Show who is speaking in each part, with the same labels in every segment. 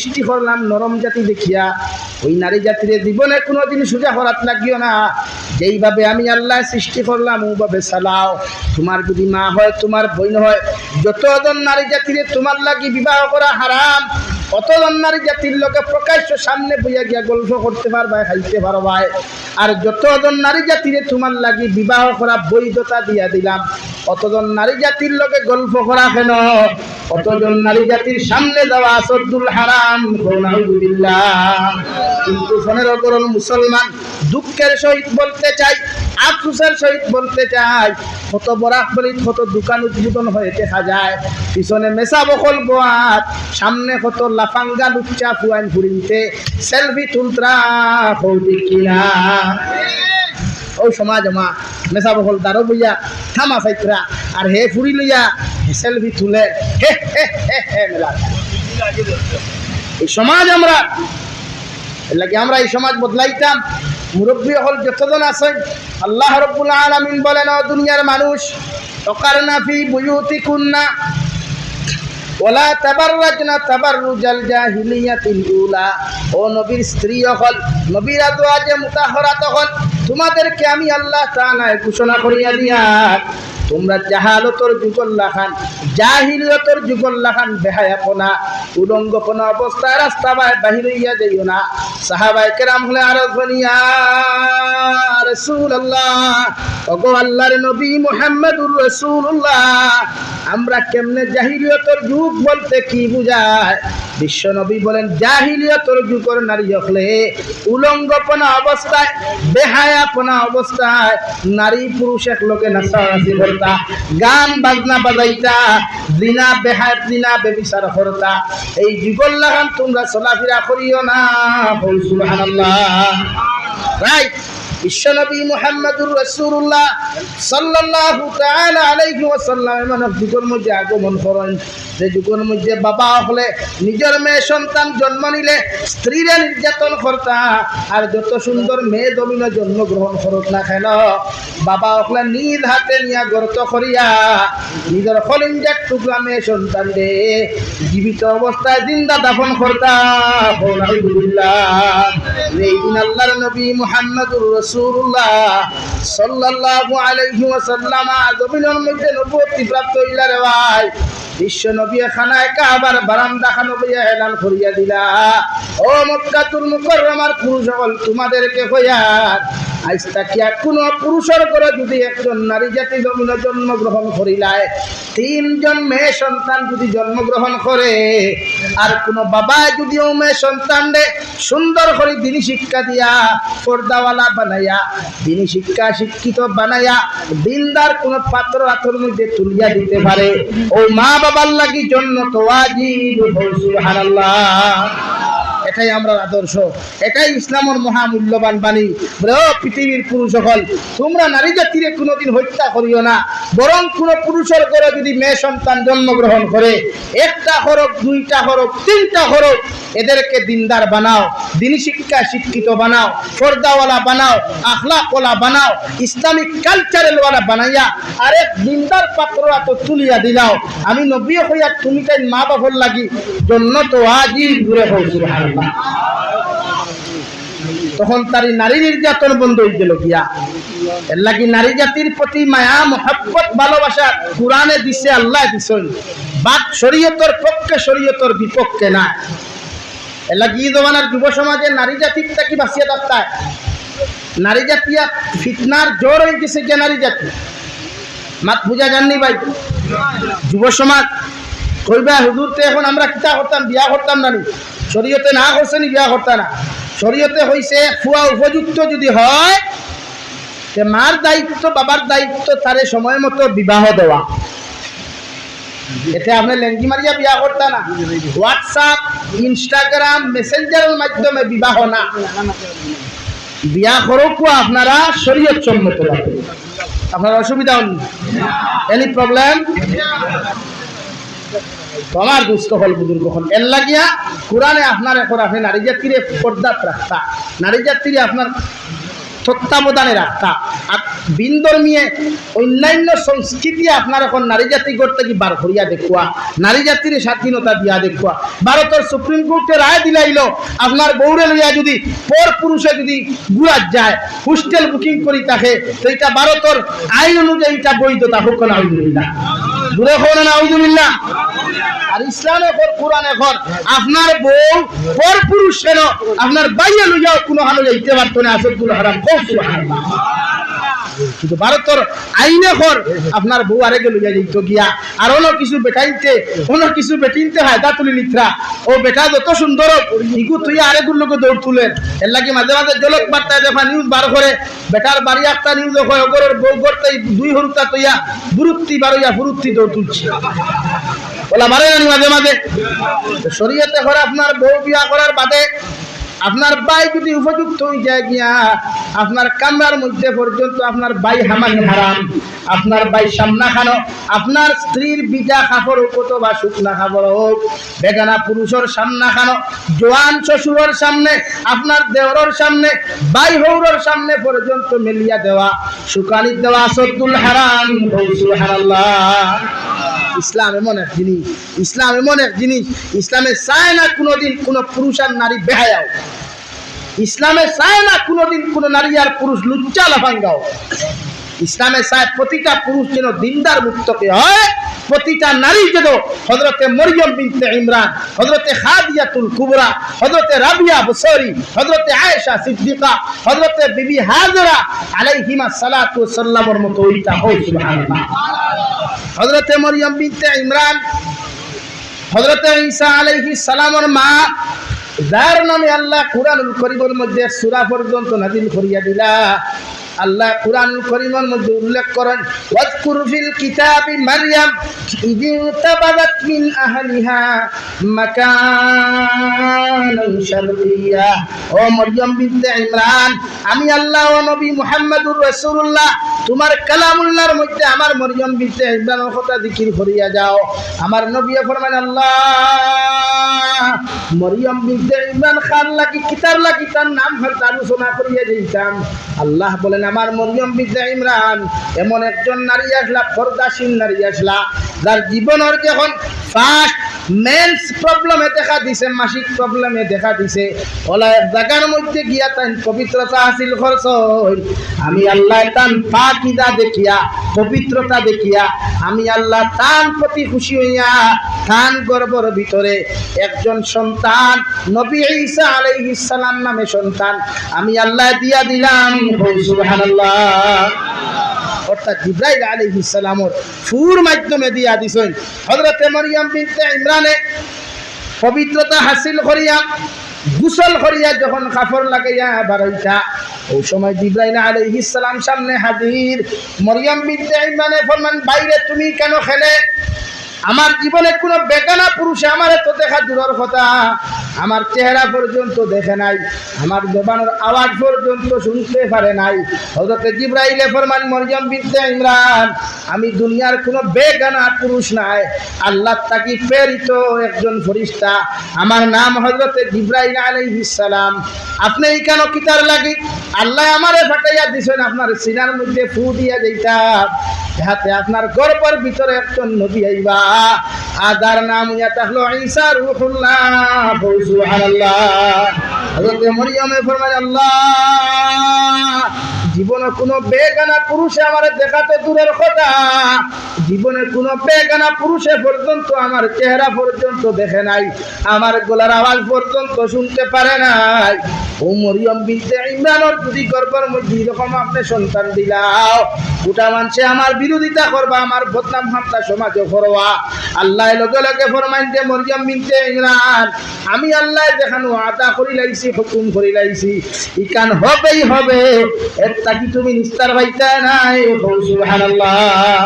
Speaker 1: সৃষ্টি করলাম নরম জাতি দেখিয়া, ওই নারী জাতির জীবনে কোনোদিন সোজা করাত লাগিও না। যেইভাবে আমি আল্লাহ সৃষ্টি করলাম ওইভাবে চালাও। তোমার যদি মা হয়, তোমার বোন হয়, যতজন নারী জাতিরে তোমার লাগি বিবাহ করা হারাম, অতজন নারী জাতির লোকে প্রকাশ্য সামনে বইয়া গিয়া গল্প করতে পারবা, খাইতে পারবা। আর যতজন নারী জাতিরে তোমার লাগি বিবাহ করা বৈধতা দিয়া দিলাম, অতজন নারী জাতির লোকে গল্প করা কেন, অতজন নারী জাতির সামনে যাওয়া সদ্দুল হারাম। কিন্তু ফোনের করুন মুসলমান, দুঃখের সহিত বলতে চাই, আফসোসের সহিত বলতে চাই, কত বরাবরই কত দোকান উদ্বোধন হয়ে দেখা যায়, পিছনে মেসা বকল বোয়াত, সামনে কত লাফাঙ্গা লুচ্চা ফুয়াইন ফুরিতে সেলফি তুলত্রা হৌদি কিনা। ও সমাজ মা মেসা বকল দারো বইয়া থামা চাইত্রা, আর হে ফুরি লইয়া সেলফি তুলে হে হে হে হে মেলা। এই সমাজ আমরা লাগে, আমরা এই সমাজ বদলাইতাম। মুরব্বী হল যতজন আছেন, আল্লাহ রাব্বুল আলামিন বলেন, ও দুনিয়ার মানুষ, ওয়াকারনা ফি বুয়ুতিকুন্না ওয়ালা তাবাররাজনা তাবাররুজাল জাহিলিয়াতিল উলা। ও নবীর স্ত্রী হল, নবীর আজওয়াজে মুতাহহারাত হল, তোমাদেরকে আমি আল্লাহ তাআলা ঘোষণা করিয়া দিয়া, তোমরা জাহালতর যুগল লাখান, জাহিলিয়তর যুগল লাখান বেহায়াপনা উলঙ্গপনা অবস্থায় রাস্তা বাহির হইয়া যাইও না। সাহাবায়ে কেরাম হলে আরজ বনিয়া রাসূলুল্লাহ, ওগো আল্লাহর নবী মুহাম্মদুর রাসূলুল্লাহ, আমরা কেমনে জাহিলিয়তর যুগ বলতে কি বুঝায়? বিশ্ব নবী বলেন, জাহিলিয়তর যুগের নারী হলে উলঙ্গপনা অবস্থায়, বেহায়াপনা অবস্থায় নারী পুরুষ এক লোকে নাচানাচি করতা, গান বাজনা বাজাইতা, জিনা বেহায় জিনা বেবিচার করতা। এই যুগল লাগান তোমরা চলাফেরা করিও না। সুবহানাল্লাহ। রাইট। বিশ্বনবী মুহাম্মদুর রাসূলুল্লাহ সাল্লাল্লাহু তাআলা আলাইহি ওয়াসাল্লাম এমন যুগের মধ্যে আগমন করেন, যে যুগের মধ্যে বাবা হলে নিজের মেয়ে সন্তান জন্ম নিলে স্ত্রীরা নির্যাতন করতা, আর যত সুন্দর মেয়ে জমিনে জন্মগ্রহণ করত না কেন, বাবা হলে নিজ হাতে নিয়া গর্ত করিয়া নিজের কলিজার টুকরা মেয়ে সন্তান রে জীবিত অবস্থায় জিন্দা দাফন করতা। আলহামদুলিল্লাহ। এই দিন আল্লাহর নবী মুহাম্মদুর রাসূলুল্লাহ সাল্লাল্লাহু আলাইহি ওয়াসাল্লাম জমিনের মধ্যে নবুয়তি প্রাপ্ত হইলা রে ভাই। বিশ্ব নবী খানায় কাবার বারান্দা খানো বইয়া এলান করিয়া দিলা, ও মক্কাতুল মুকাররমার পুরুষ সকল, তোমাদেরকে কইয়ার আজ তাকিয়া কোন পুরুষের করে যদি একজন নারী জাতি জমিনে জন্মগ্রহণ করিলায়, তিনজন মেয়ে সন্তান যদি জন্মগ্রহণ করে, আর কোন বাবা যদিও মেয়ে সন্তান রে সুন্দর করে দিনী শিক্ষা দিয়া পর্দাওয়ালা বানাইয়া, দিনী শিক্ষা শিক্ষিত বানাইয়া দিনদার কোন পাত্র হাতের মধ্যে তুলিয়া দিতে পারে, ও মা বাবার লাগি জন্য তো ওয়াজিব। সুবহানাল্লাহ। এটাই আমরা আদর্শ, এটাই ইসলামের মহামূল্যবান বাণী। পৃথিবীর পুরুষ সকল, তোমরা নারী জাতিরে কোনোদিন হত্যা করিও না, বরং কোন পুরুষের ঘরে যদি মেয়ে সন্তান জন্মগ্রহণ করে, একটা হরক, দুইটা হরক, তিনটা হরক, এদেরকে দিনদার বানাও, দিনী শিক্ষা শিক্ষিত বানাও, পর্দাওয়ালা বানাও, আখলাকওয়ালা বানাও, ইসলামিক কালচারের ওয়ালা বানাইয়া আরেক দিনদার পাত্ররা তো তুলিয়া দিলাও। আমি নবী হইয়া তুমি তাই মা বাবার লাগি জন্য তো ওয়াজিব ঘুরে হও। সুবহানাল্লাহ। তখন তার নারী নির্যাতন বন্ধ হয়ে গেল গিয়া। এর লাগি নারী জাতির প্রতি মায়া মহব্বত ভালোবাসা কোরআনে দিছে, আল্লাহ দিছেন, বাদ শরীয়তের পক্ষে শরীয়তের বিপক্ষে না। এর লাগি এই জমানার যুব সমাজে নারী জাতির কি বাঁচিয়ে থাকতায়, নারী জাতিয়া ফিতনার জোর হয়ে গেছে গিয়া নারী জাতি। মাত বুঝা জাননি ভাই? যুব সমাজ কইবা হুজুর তো এখন আমরা কিতা করতাম, বিয়া করতাম না, শরীয়তে না করছে নি বিয়া করতাম না। শরীয়তে হইছে ফুয়া উপযুক্ত যদি হয়, মার দায়িত্ব বাবার দায়িত্ব তারে সময় মতো বিবাহ দেওয়া। এতে আপনি লেঙ্গি মারিয়া বিয়া করতাম না, হোয়াটসঅ্যাপ ইনস্টাগ্রাম মেসেঞ্জারের মাধ্যমে বিবাহ না, বিয়া করুক আপনারা শরীয়ত সম্মত। আপনার অসুবিধা হয়নি? Any problem? তোমার দুস্থ হল বুজুর্গ হল এর লাগিয়া কোরআনে আপনার এখন আপনি নারী জাতিরে পর্দাত রাখতা, নারী জাতিরে আপনার তত্ত্বাবধানে রাখা। আর বিন্দর্মীয় অন্যান্য সংস্কৃতি আপনার এখন নারী জাতি করতে কি বার করিয়া দেখুয়া, নারী জাতির স্বাধীনতা দিয়া দেখুয়া। ভারতের সুপ্রিম কোর্টে রায় দিলাইল আপনার বউরে লইয়া যদি পর পুরুষে যদি গুড়াত যায়, হোস্টেল বুকিং করি থাকে, তো এটা ভারতের আইন অনুযায়ী এটা বৈধতা হোক না আলহামদুলিল্লাহ, দূরে হোক না আলহামদুলিল্লাহ। আর ইসলামে ঘর, কোরআনে ঘর, আপনার বউ পর পুরুষ কেন আপনার বাইরে লইয়াও কোনো হানো যাইতে পারতো না। আসাদুল হারাম কিন্তু ভারতের আইনে ঘর আপনার বউ আরেকে লইয়া যাইত গিয়া। আর অন্য কিছু বেটাইতে, অন্য কিছু বেটিনতে হয় তা তুলি নিত্রা, ও বেটা যত সুন্দর ইগু তুই আরেকুর লোকে দৌড় তুলেন। এর লাগে মাঝে মাঝে জলক বার্তায় দেখা নিউজ বার করে, বেটার বাড়ি একটা নিউজ হয় ওগরের বউ করতে দুই হরুতা তৈয়া বুরুত্তি বারইয়া ফুরুত্তি দৌড় তুলছে, বলা বারে জানি মাঝে মাঝে। শরীয়তে ঘরে আপনার বউ বিয়া করার বাদে আপনার বাই যদি উপযুক্ত হয়ে যায় গিয়া আপনার কামরার মধ্যে পর্যন্ত আপনার বাই হামানি হারাম। আপনার বাই সামনা খানো, আপনার স্ত্রীর বিজা খাপড় হোক বা শুকনা খাপড় হোক, বেগানা পুরুষের সামনা খানো, জোয়ান শ্বশুরের সামনে, আপনার দেওরের সামনে, বাই হৌরের সামনে পর্যন্ত মেলিয়া দেওয়া, শুকানি দেওয়া আসাদুল হারাম। সুবহানাল্লাহ। ইসলাম এমন এক জিনিস, ইসলাম এমন এক জিনিস, ইসলামে চায় না কোনোদিন কোনো পুরুষ আর নারী বেহায়াও, ইসলামে চায় না কোনোদিন কোনো নারী আর পুরুষ লুচ্চা লাফাঙ্গাও। ইসলামে চায় প্রতিটা পুরুষ যেন দিনদার মুক্তকে হয়, প্রতিটা নারী যেন হযরতে মরিয়ম বিনতে ইমরান, হযরতে খাদিজাতুল কুবরা, হযরতে রাবিয়া বসরি, হযরতে আয়েশা সিদ্দিকা, হযরতে বিবি হাজরা আলাইহিমা সালাতু ওয়াস সালামের মতো হইতা হয়। সুবহানাল্লাহ। হযরতে মরিয়ম বিনতে ইমরান, হযরতে ঈসা আলাইহিস সালামের মা, যার নামে আল্লাহ কুরআনুল কারীমের মধ্যে সূরা পর্যন্ত নাযিল করিয়া দিলা। আল্লাহ কুরআনুল কারীমের মধ্যে উল্লেখ করেন, ওয়াজকুর ফিল কিতাবি মারইয়াম ইযি তাবাদাত মিন আহলিহা মাকানান শারকিয়া। ও মরিয়ম বিনতে ইমরান, আমি আল্লাহ ও নবী মুহাম্মদুর রাসূলুল্লাহ তোমার কালামুল্লাহর মধ্যে আমার মরিয়ম বিনতে ইমরানের কথা জিকির করিয়া যাও। আমার নবী ফরমান, আল্লাহ মরিয়ম বিনতে ইমরান খান লাগি কিতার লাগি তার নাম হয়তো আলোচনা করিয়া দিতাম। আল্লাহ বলেন, আমার মরিয়ম বিনতে ইমরান এমন একজন নারী আসলা, পর্দাশীল নারী আসলা, যার জীবনের যখন ফার্স্ট মেন্স প্রবলেমে দেখা দিছে, মাসিক প্রবলেমে দেখা দিছে, ওলা এক জায়গার মধ্যে গিয়া তাই পবিত্রতা হাসিল করছ। আমি আল্লাহ তান পাকিদা দেখিয়া, পবিত্রতা দেখিয়া আমি আল্লাহ তান প্রতি খুশি হইয়া তান গর্ভর ভিতরে একজন সন্তান নবী ঈসা আলাইহিস সালাম নামে সন্তান আমি আল্লাহ দিয়া দিলাম। সুবহানাল্লাহ। অর্থাৎ জিবরাইল আলাইহিস সালামের ফুর মাধ্যমে দিয়া দিছেন। হযরতে মরিয়ম বিনতে ইমরানে পবিত্রতা হাসিল করিয়া গোসল করিয়া যখন কাপড় লাগাইয়া বারাইতা, ওই সময় জিবরাইল আলাইহিস সালাম সামনে হাজির। মরিয়ম বিনতে ইমরানে ফরমান, বাইরে তুমি কেন খেলে? আমার জীবনে কোনো বেগানা পুরুষে আমার তো দেখা দূরের কথা, আমার চেহারা পর্যন্ত দেখে নাই, আমার জবানের আওয়াজ পর্যন্ত শুনতে পারে নাই। হযরতে জিবরাইলে ফরমান, মরিয়ম বিনতে ইমরান, আমি দুনিয়ার কোনো বেগানা পুরুষ নাই, আল্লাহ তাকি প্রেরিত একজন ফেরেশতা, আমার নাম হযরতে জিবরাইল আলাইহিস সালাম। আপনি কেন কিতার লাগি? আল্লাহ আমারে ফাটাইয়া দিছেন আপনার সিনার মধ্যে ফু দিয়া যাইতাম, যাতে আপনার গর্ভের ভিতরে একজন নবী আইবা, আদার নাম ইয়া তাহলো ঈসা রূহুল্লাহ। সুবহানাল্লাহ। হযরতে মরিয়মে ফরমান, আল্লাহ জীবনে কোনো বেগানা পুরুষে আমার দেখা তো দূরের কথা, জীবনে কোনো বেগানা পুরুষে পর্যন্ত আমার চেহারা পর্যন্ত দেখে নাই, আমার গলার আওয়াজ পর্যন্ত শুনতে পারে নাই। ও মরিয়ম বিনতে ইমরানের যদি গর্ভের মধ্যে এরকম আপনি সন্তান দিলাও, গোটা মানুষে আমার বিরোধিতা করবা, আমার বদনাম হামলা সমাজে করবা। আল্লাহ লগে লগে ফরমাইন যে মরিয়ম বিনতে ইমরান, আমি আল্লাহ দেখানো আদা করি লাইছি, হুকুম করি লাইছি, ইকান হবেই হবে, এর তাকি তুমি নিস্তার পাইতা নাই। সুবহানাল্লাহ।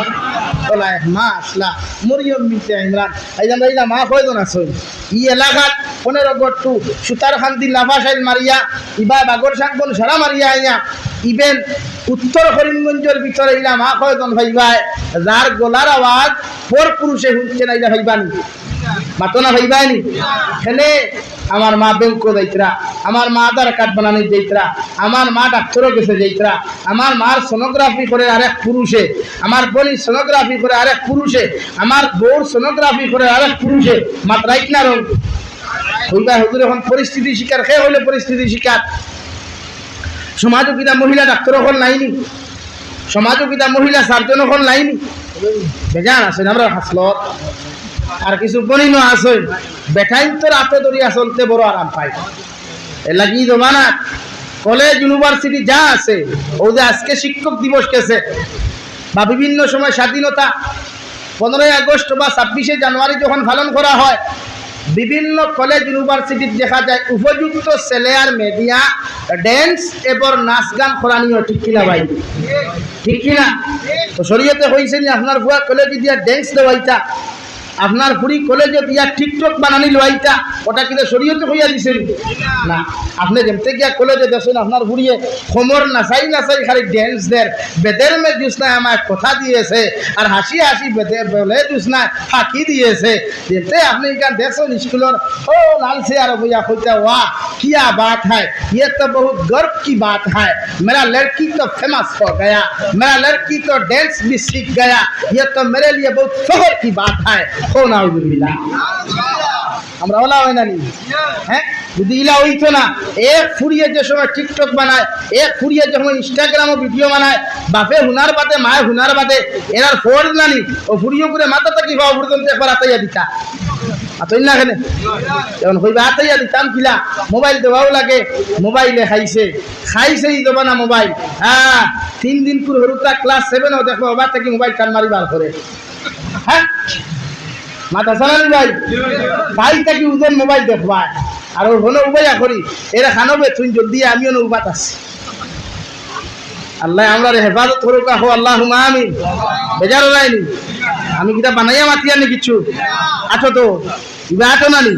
Speaker 1: ওলা এক মা আসলা মরিয়ম বিনতে ইমরান, আইজান রাইলা মা কয়জন আছেন ই এলাকাত 15 গট্টু সুতার খান্দি লাফা সাইল মারিয়া ইবা বাগর সাকবন সারা মারিয়া আইয়া ইভেন উত্তর করিমগঞ্জের ভিতরে ইলা মা কয়জন ভাইবাই যার গলার আওয়াজ পর পুরুষে শুনছে না, ইলা ভাইবানি মাতো না ভাইবানি। এখানে আমার মা ব্যাংক যাইতরা, আমার মা আধার কার্ড বানানি যাইতরা, আমার মা ডাক্তারও গেছে যাইতরা, আমার মার সোনোগ্রাফি করে আরেক পুরুষে, আমার বোনের সোনোগ্রাফি করে আরেক পুরুষে, আমার বউর সোনোগ্রাফি করে আরেক পুরুষে, মাত্রাইক না রং হইবা হুজুর এখন পরিস্থিতি শিকার খেয়ে হইলে পরিস্থিতি শিকার। সমাজও কিনা মহিলা ডাক্তার হল নাইনি, সমাজও কিনা মহিলা সার্জন হল নাইনি, বেজান আছেন আমরা হাসলত আর কিছু বনিনো আছে বেটাইন তোর হাতে ধরিয়া চলতে বড় আরাম পায়। এ লাগি জমানা কলেজ ইউনিভার্সিটি যা আছে ও যে আজকে শিক্ষক দিবস গেছে বা বিভিন্ন সময় স্বাধীনতা 15ই আগস্ট বা 26শে জানুয়ারি যখন পালন করা হয়, বিভিন্ন কলেজ ইউনিভার্সিটির দেখা যায় উপযুক্ত ছেলে আর মেডিয়া ড্যান্স এবং নাচ গান করানিও, ঠিক কিনা ভাই? ঠিক কিনা? তো শরীয়তে হয়েছে আপনার ভুয়া কলেজে দিয়া ড্যান্স দেওয়াইতা, আপনার পুরী কলেজে দিয়া টিকটক বানানি লইতা, ওটা কিন্তু শরীয়তে হইয়া দিছেন না। আপনি যেমতে গিয়া কলেজে দেখছেন আপনার পুরিয়ে খমর নাচাই নাচাই খালি ড্যান্স দের বেদের মে জুসনায় আমার কথা দিয়েছে আর হাসি হাসি বেদে বলে জুসনায় ফাঁকি দিয়েছে, যেতে আপনি এখানে দেখছেন স্কুলের ও লাল চেয়ার भैया खोलता वाह क्या बात है, ये तो बहुत गर्व की बात है, मेरा लड़की तो फेमस हो गया, मेरा लड़की तो डांस भी सीख गया, ये तो मेरे लिए बहुत फख्र की बात है। हो नाउजुबिल्लाह, আমরা ওলা হয় না নি? হ্যাঁ, যদি ইলা হইতো না এক ফুরিয়ে যে সময় টিকটক বানায়, এক ফুরিয়ে যে সময় ইনস্টাগ্রামও ভিডিও বানায়, বাপে হুনার বাদে মায়ে হুনার বাদে এরার ফোর নানি ও ফুরিয়ে করে মাথা থাকি পাওয়া পর্যন্ত একবার আতাইয়া দিতা আতই না কেন এখন হইবা আতাইয়া দিতাম কিলা মোবাইল দেওয়াও লাগে, মোবাইলে খাইছে খাইছেই দেবা না মোবাইল। হ্যাঁ, 3 দিন পুরো হরুতা ক্লাস 7ও দেখো বাবা থেকে মোবাইল টান মারি বার করে। হ্যাঁ, মাথা চালানি ভাই ভাই থাকি উদন মোবাইল দেখবা আর ওর হলো উবাইয়া করি এরা খানবে তুই জলদি আমিও নৌবাত আছি। আল্লাহ আমরা হেফাজত করুক, আহো আল্লাহ আমিন। বেজার হলাইনি আমি কিতা বানাইয়া মাতিয়া নি কিছু আঠো তো ইবা আঠো নানি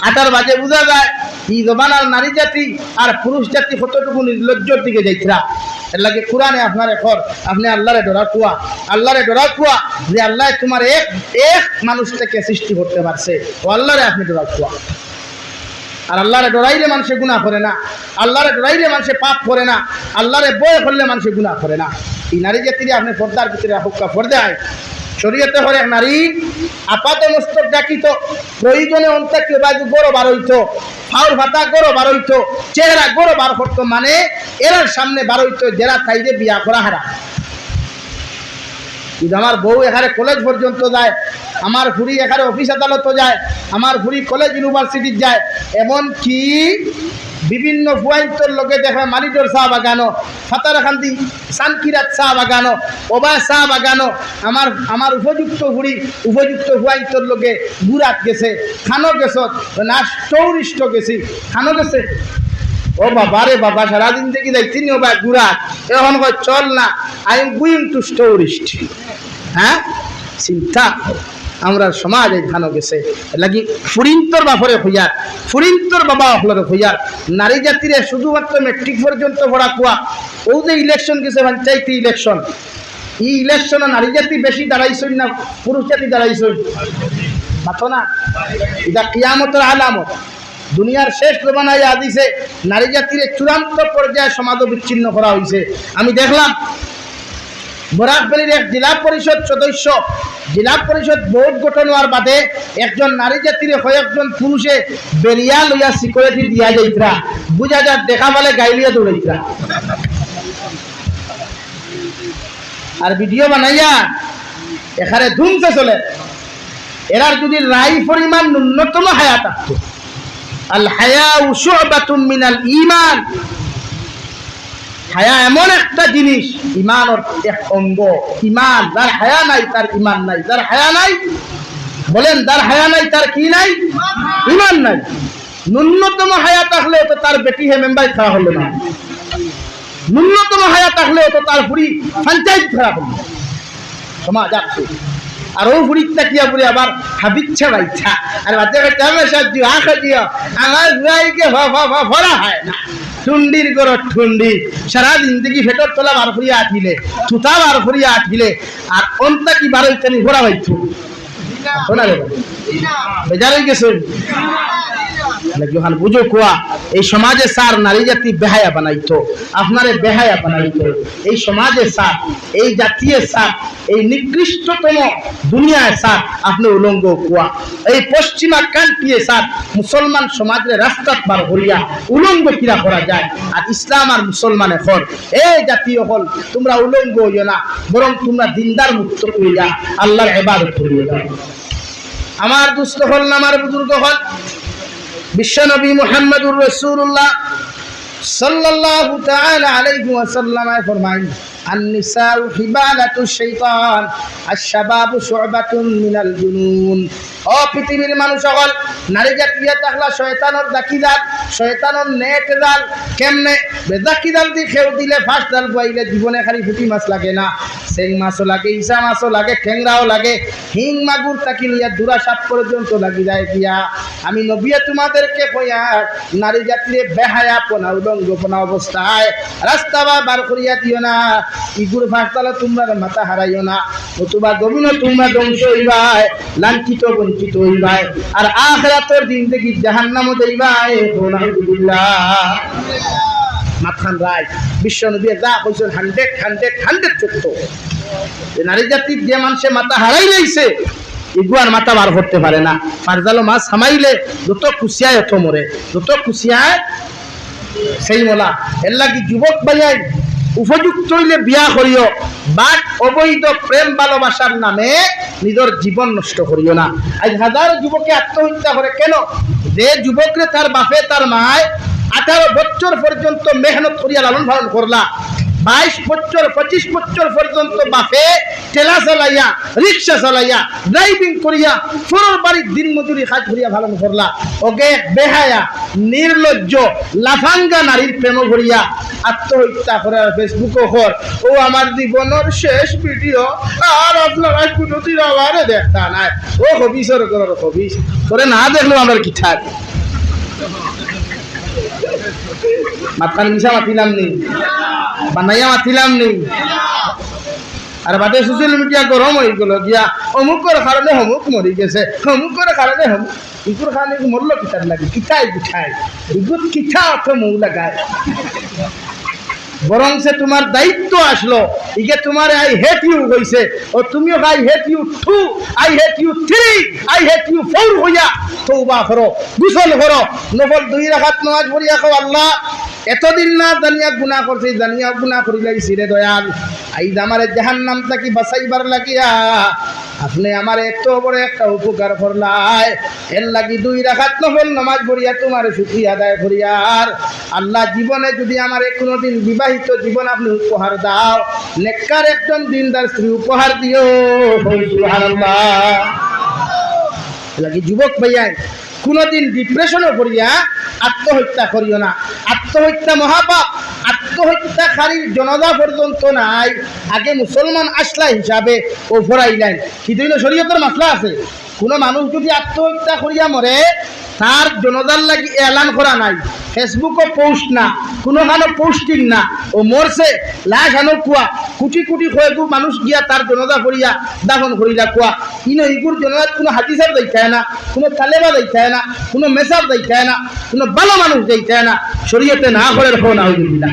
Speaker 1: আটার বাজে বোঝা যায় এই জমানার নারী জাতি আর পুরুষ জাতি কতটুকু নির্লজ্জর দিকে যাইতরা। এর লাগে কোরআনে আপনার এখন আপনি আল্লাহরে ডরা কুয়া, আল্লাহরে ডরা কুয়া যে আল্লাহ তোমার এক মানুষ থেকে সৃষ্টি করতে পারছে, ও আল্লাহরে আপনি ডরা কুয়া। আর আল্লাহরে ডরাইলে মানুষে গুনাহ করে না, আল্লাহরে ডরাইলে মানুষে পাপ করে না, আল্লাহরে বয় করলে মানুষে গুনাহ করে না। এই নারী জাতিরে আপনি পর্দার ভিতরে হুক্কা পর্দায় শরীয়তে হরে নারী আপাত মস্তক ডাকিত, প্রয়োজনে অন্তাকে বাজু গড় বার হইতো, ফাউর ভাতা গড় বার হইতো, চেহারা গড় বার করতো, মানে এরার সামনে বার হইতো যারা তাইরে বিয়া করা হারা। কিন্তু আমার বউ এখানে কলেজ পর্যন্ত যায়, আমার ফুরি এখানে অফিস আদালত যায়, আমার ফুরি কলেজ ইউনিভার্সিটি যায়, এমনকি বিভিন্ন ফুয়াইন্তর লোকে দেখে মালিটোর চা বাগানো, ফাতারখান্দি সানকিরাত চা বাগানো, ওবা চা বাগানো, আমার উপযুক্ত ফুরি উপযুক্ত ফুয়াইন্তর লোকে গুড়াত গেছে, খানো গেছত না টৌরিষ্ট গেছি, খানো গেছে। ও বাবা রে বাবা, সারাদিন থেকে দেখছি নি ও বা গুড়াত, এখন কয় চল না আই এম গোয়িং টু টৌরিস্ট। হ্যাঁ, চিন্তা আমরা সমাজ এই ধানো গেছে লাগি ফুরিন্তর বাপরে হইয়ার, ফুরিন্তর বাবা হলরে হইয়ার। নারী জাতিরে শুধুমাত্র মেট্রিক পর্যন্ত পড়া কুয়া, ও যে ইলেকশন গেছে পঞ্চায়েত ইলেকশন, এই ইলেকশনে নারী জাতি বেশি দাঁড়াইছই না পুরুষ জাতি দাঁড়াইছই? মাথো না, এটা কিয়ামতের আলামত। দুনিয়ার শেষ জমানায় আদিছে নারী জাতির চূড়ান্ত পর্যায়ে সমাজ বিচ্ছিন্ন করা হয়েছে। আমি দেখলাম বরাকবাড়ির এক জেলা পরিষদ সদস্য জেলা পরিষদ বোর্ড গঠন হওয়ার বাদে একজন নারী জাতির কয়েকজন পুরুষে বেরিয়া লইয়া সিকিউরিটি দিয়া যাইতরা, বুঝা যা দেখা বলে গাইলিয়া দৌড়াইতরা আর ভিডিও বানাইয়া এখানে ধুমসে চলে। এরার যদি রাই পরিমাণ ন্যূনতম হায়া থাকতো, আল হায়াউ শু'বাতুম মিনাল ঈমান, হায়া এমন একটা জিনিস ঈমানের এক অঙ্গ। ঈমান যার হায়া নাই তার ঈমান নাই, যার হায়া নাই বলেন যার হায়া নাই তার কি নাই? ঈমান নাই। ন্যূনতম হায়া থাকলেও তো তার বেটি হে মেম্বার খারাপ হলো না, ন্যূনতম হায়া থাকলেও তো তার পুরি পঞ্চায়েত খারাপ হলো। সমাজ আছে আর ও ফুরিতটা কিয়া পুরি আবার হাবিচ্ছা বাইছা আর বাচ্চা বাচ্চা আমার সাহায্য আখা দিও আমার ভাইকে ভরা হয় না ঠুন্ডির গর ঠুন্ডি সারা জিন্দগি ফেটর তোলা বার করিয়া আঠিলে থুতা বার করিয়া আঠিলে আর অন্তা কি বার হইতে ঘোরা হইতো শোনা রে বেজার হয়ে গেছে বুঝো কোয়া এই সমাজে সার নারী জাতি বেহায়া বানাইতো আপনারে বেহায়া বানাইতো এই সমাজে সার এই জাতীয় সার এই নিকৃষ্টতম দুনিয়ায় সার আপনি উলঙ্গ কোয়া এই পশ্চিমা কান্ট্রিয়ে সার মুসলমান সমাজের রাস্তা বার করিয়া উলঙ্গ কিরা করা যায় আর ইসলাম আর মুসলমানে হল এই জাতীয় হল তোমরা উলঙ্গ হইও না বরং তোমরা দিনদার মুক্ত করিয়া আল্লাহর ইবাদত করিয়া যাও আমার দুস্থ হল না আমার বুজুর্গ হল বিশ্বনবী মুহাম্মদুর রাসূলুল্লাহ সাল্লাল্লাহু তাআলা আলাইহি ওয়াসাল্লাম ফরমায় النساء حبالة الشيطان الشباب شعبة من الجنون ও পৃথিবীর মানুষ সকল নারী জাতীয় তাহলা শয়তানের দাকিদাল শয়তানের নেট জাল কেমনে বেদাকিদাল দি খেউ দিলে ফাঁস জাল পাইলে জীবনে খালি ফুটি মাছ লাগে না সেং মাছও লাগে ইসা মাছও লাগে ঠেংরাও লাগে হিং মাগুর তাকি লইয়া দুরা সাপ পর্যন্ত লাগি যায় দিয়া আমি নবী তোমাদেরকে কইয়া নারী জাতীয় বেহায়া পোনা উলঙ্গপনা অবস্থায় রাস্তা বার করিয়া দিও না ইগুর ফাঁসতালা তোমরা মাথা হারাইও না নতুবা গভীর তোমরা ধ্বংস হইবাই লাঞ্ছিত বঞ্চিত হইবাই আর আখিরাতের দিন থেকে জাহান্নামে যাইবাই নাউযুবিল্লাহ মাথান রায় বিশ্বনবী যা কইছেন 100 সত্য এই নারী জাতির যে মানুষে মাথা হারাই লাইছে ইগুয়ার মাথা বার করতে পারে না ফারজালো মাছ হামাইলে যত খুশিয়ায় অত মরে যত খুশিয়ায় সেই মোলা এর লাগি যুবক ভাইয়াই উপযুক্ত হইলে বিয়া করিও বাট অবৈধ প্রেম ভালোবাসার নামে নিজের জীবন নষ্ট করিও না আজ হাজার যুবকে আত্মহত্যা করে কেন যে যুবকরে তার বাপে তার মায় 18 বছর পর্যন্ত মেহনত করিয়া লালন পালন করলা 22 বছর 25 বছর পর্যন্ত বাপে ঠেলা চালাইয়া রিক্সা চালাইয়া ড্রাইভিং করিয়া ফোর বাড়ির দিন মজুরি কাজ করিয়া ভালো করলা ওকে বেহায়া নির্লজ্জ লাফাঙ্গা নারীর প্রেম করিয়া আত্মহত্যা করে ফেসবুকও কর ও আমার জীবনের শেষ ভিডিও আর আপনারা কোনোদিন আমারে দেখা নাই ও হবিসর করার হবিস করে না দেখলো আমার কি ঠাক মাথান মিশা মাতিলাম নেই বানাইয়া মাতিলাম নেই আর বাদে সোশ্যাল মিডিয়া গরম হয়ে গেল গিয়া অমুকের কারণে অমুক মরি গেছে অমুকের কারণে অমুক ইকুর কারণে মরল কিতাব লাগে কিঠাই পিঠাই বিদ্যুৎ কিঠা অর্থ মৌ লাগায় বরং সে তোমার দায়িত্ব আসলো ইকে তোমার আই হেট ইউ হইছে ও তুমিও I hate you 2 I hate you 3 I hate you 4 হইয়া তওবা করো গোসল করো নফল 2 রাকাত নামাজ পড়িয়া কও আল্লাহ এতদিন না জানিয়া গুনাহ করছি জানিয়া গুনাহ করি লাইছি রে দয়াল আইজ আমারে জাহান্নাম থেকে বাঁচাইবার লাগিয়া আপনি আমার এত বড় একটা উপকার করলাই এর লাগি 2 রাকাত নফল নামাজ পড়িয়া তোমার শুকরিয়া আদায় করিয়ার আল্লাহ জীবনে যদি আমার কোনোদিন বিবাহিত জীবন আপনি উপহার দাও নেককার একজন দিনদার স্ত্রী উপহার দিও সুবহানাল্লাহ লাগি যুবক ভাইয়া কোনোদিন ডিপ্রেশনে পড়িয়া আত্মহত্যা করিও না আত্মহত্যা মহাপাপ আত্মহত্যাকারীর জনতা পর্যন্ত নাই আগে মুসলমান আসলা হিসাবে ও ফরাইলেন কিন্তু শরীয়তের মাসলা আছে কোনো মানুষ যদি আত্মহত্যা করিয়া মরে তার জনতার লাগি এলান করা নাই ফেসবুকও পোস্ট না কোনোখানে পোস্টিং না ও মরছে লাশ আনো কুয়া কোটি কোটি কয়েকু মানুষ গিয়া তার জনতা করিয়া দাফন করিলা কুয়া ইনো ইগুর জনতার কোনো হাদিসার দেখায় না কোনো তালেবা দেখায় না কোনো মেসাব দেখায় না কোনো ভালো মানুষ দেখায় না শরীয়তে না করে রাখো না হইলা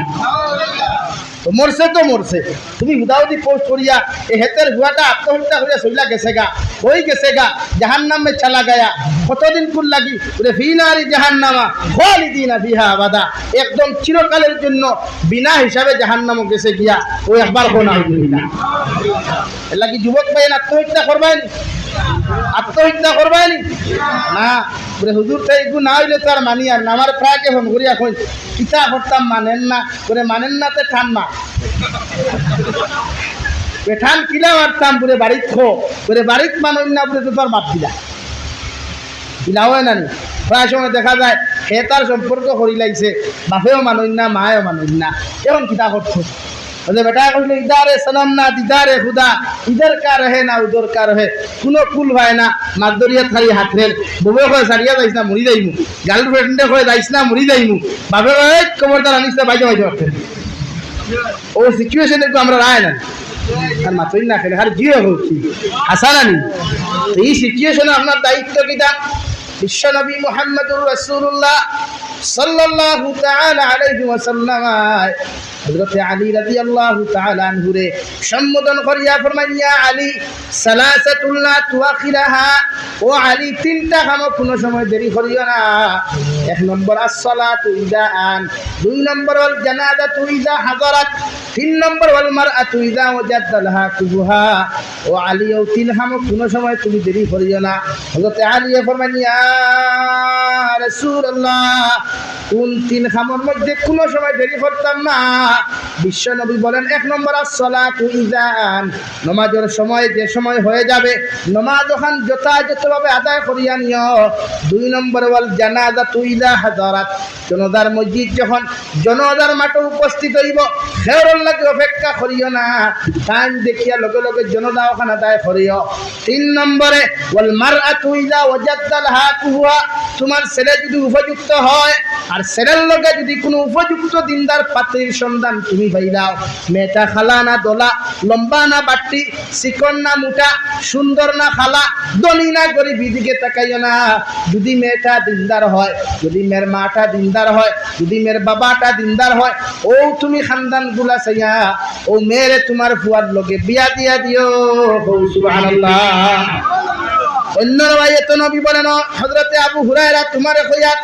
Speaker 1: মরছে তো মরছে তুমি হুদাউদি পোস্ট করিয়া এই হেতের হুয়াটা আত্মহত্যা করিয়া চইলা গেছে গা হয়ে গেছে গা জাহান্নামে চালা গায়া কতদিন কুল লাগি বলে ফিনারি জাহান্নামা খালিদিনা ফিহা আবাদা একদম চিরকালের জন্য বিনা হিসাবে জাহান্নামে গেছে গিয়া ওই একবার কোনা হইলা এর লাগি যুবক ভাই আত্মহত্যা করবেন আত্মহত্যা করবেন না বলে হুজুর তাই এগু না হইলে তো আর মানি আর না আমার প্রায়কে ফোন করিয়া কই কিতা করতাম মানেন না বলে মানেন না তে ঠান মা পেঠান কিলা মারতাম বলে বাড়িত খো বলে বাড়িত মানই না বলে তো তোর মাপ দিলা দিলা হয় না নি প্রায় সময় দেখা যায় সে তার সম্পর্ক করি লাগছে বাপেও মানই না মায়েও মানই না এখন কিতা করছো বলে বেটা কইলে ইদারে সনম না দিদারে খুদা, ইধর কা রহে না উধর কা রহে, কোনো কুল হয় না। মাগদরিয়া খালি হাতরের বউয়ে কয় সারিয়া যাইস না মরি যাইমু, গার্লফ্রেন্ডে কয় যাইস না মরি যাইমু, বাপে কয় খবরদার আনিস না বাইজে বাইজে রাখতেন। ও সিচুয়েশন একটু আমরা রায় না আর মাত্রই না খেলে আর জিও হচ্ছি আসানানি। এই সিচুয়েশনে আপনার দায়িত্ব কিটা? বিশ্বনবী মুহাম্মদুর রাসূলুল্লাহ সাল্লাল্লাহু তাআলা আলাইহি ওয়াসাল্লাম হযরত আলী রাদিয়াল্লাহু তাআলা আনহু রে সম্বোধন করিয়া ফরমান, ইয়া আলী সালাসাতুল লা তুআখিরাহা, ও আলী তিনটা কাম কোনো সময় দেরি করিও না। এক নম্বর আস-সালাতু ইযা আন, দুই নম্বর ওয়াল জানাজাতু ইযা হাযারাত, তিন নম্বর ওয়াল মারআতু ইযা ওয়াজাদা লাহা কুবুহা। ও আলী ও তিন কাম কোনো সময় তুমি দেরি করিও না। হযরত আলী ফরমান, ইয়া রাসূলুল্লাহ, কোন তিন কামের মধ্যে কোনো সময় দেরি করতাম না? বিশ্ব নবী বলেন, এক নম্বর আস-সালাতু ইযা আন, নামাজের সময় যে সময় হয়ে যাবে নামাজ ওখান যথাযথভাবে আদায় করিয়া নিও। দুই নম্বর ওয়াল জানাজাতু ইযা হাযারাত, জনাজার মসজিদ যখন জনাজার মাঠে উপস্থিত হইব খেরর লাগে অপেক্ষা করিও না, টাইম দেখিয়া লগে লগে জনাজা ওখানে আদায় করিও। তিন নম্বরে ওয়াল মারআতু ইযা ওয়াজাদা লাহা কুবুহা, তোমার ছেলে যদি উপযুক্ত হয় আর ছেলের লগে যদি কোনো উপযুক্ত দিনদার পাত্রীর সন্ধান তুমি পাইলাও, মেয়েটা খালা না দোলা, লম্বা না বাট্টি, চিকন না মোটা, সুন্দর না খালা, ধনী না গরিব, দিকে তাকাইও না। যদি মেয়েটা দিনদার হয়, যদি মেয়ের মাটা দিনদার হয়, যদি মেয়ের বাবাটা দিনদার হয়, ও তুমি খানদান গুলা চাইয়া ও মেয়েরে তোমার ফুয়ার লগে বিয়া দিয়া দিও। সুবহানাল্লাহ। অন্য রাওয়ায়াতে নবী বলেন, হযরতে আবু হুরায়রা তোমারে কইয়া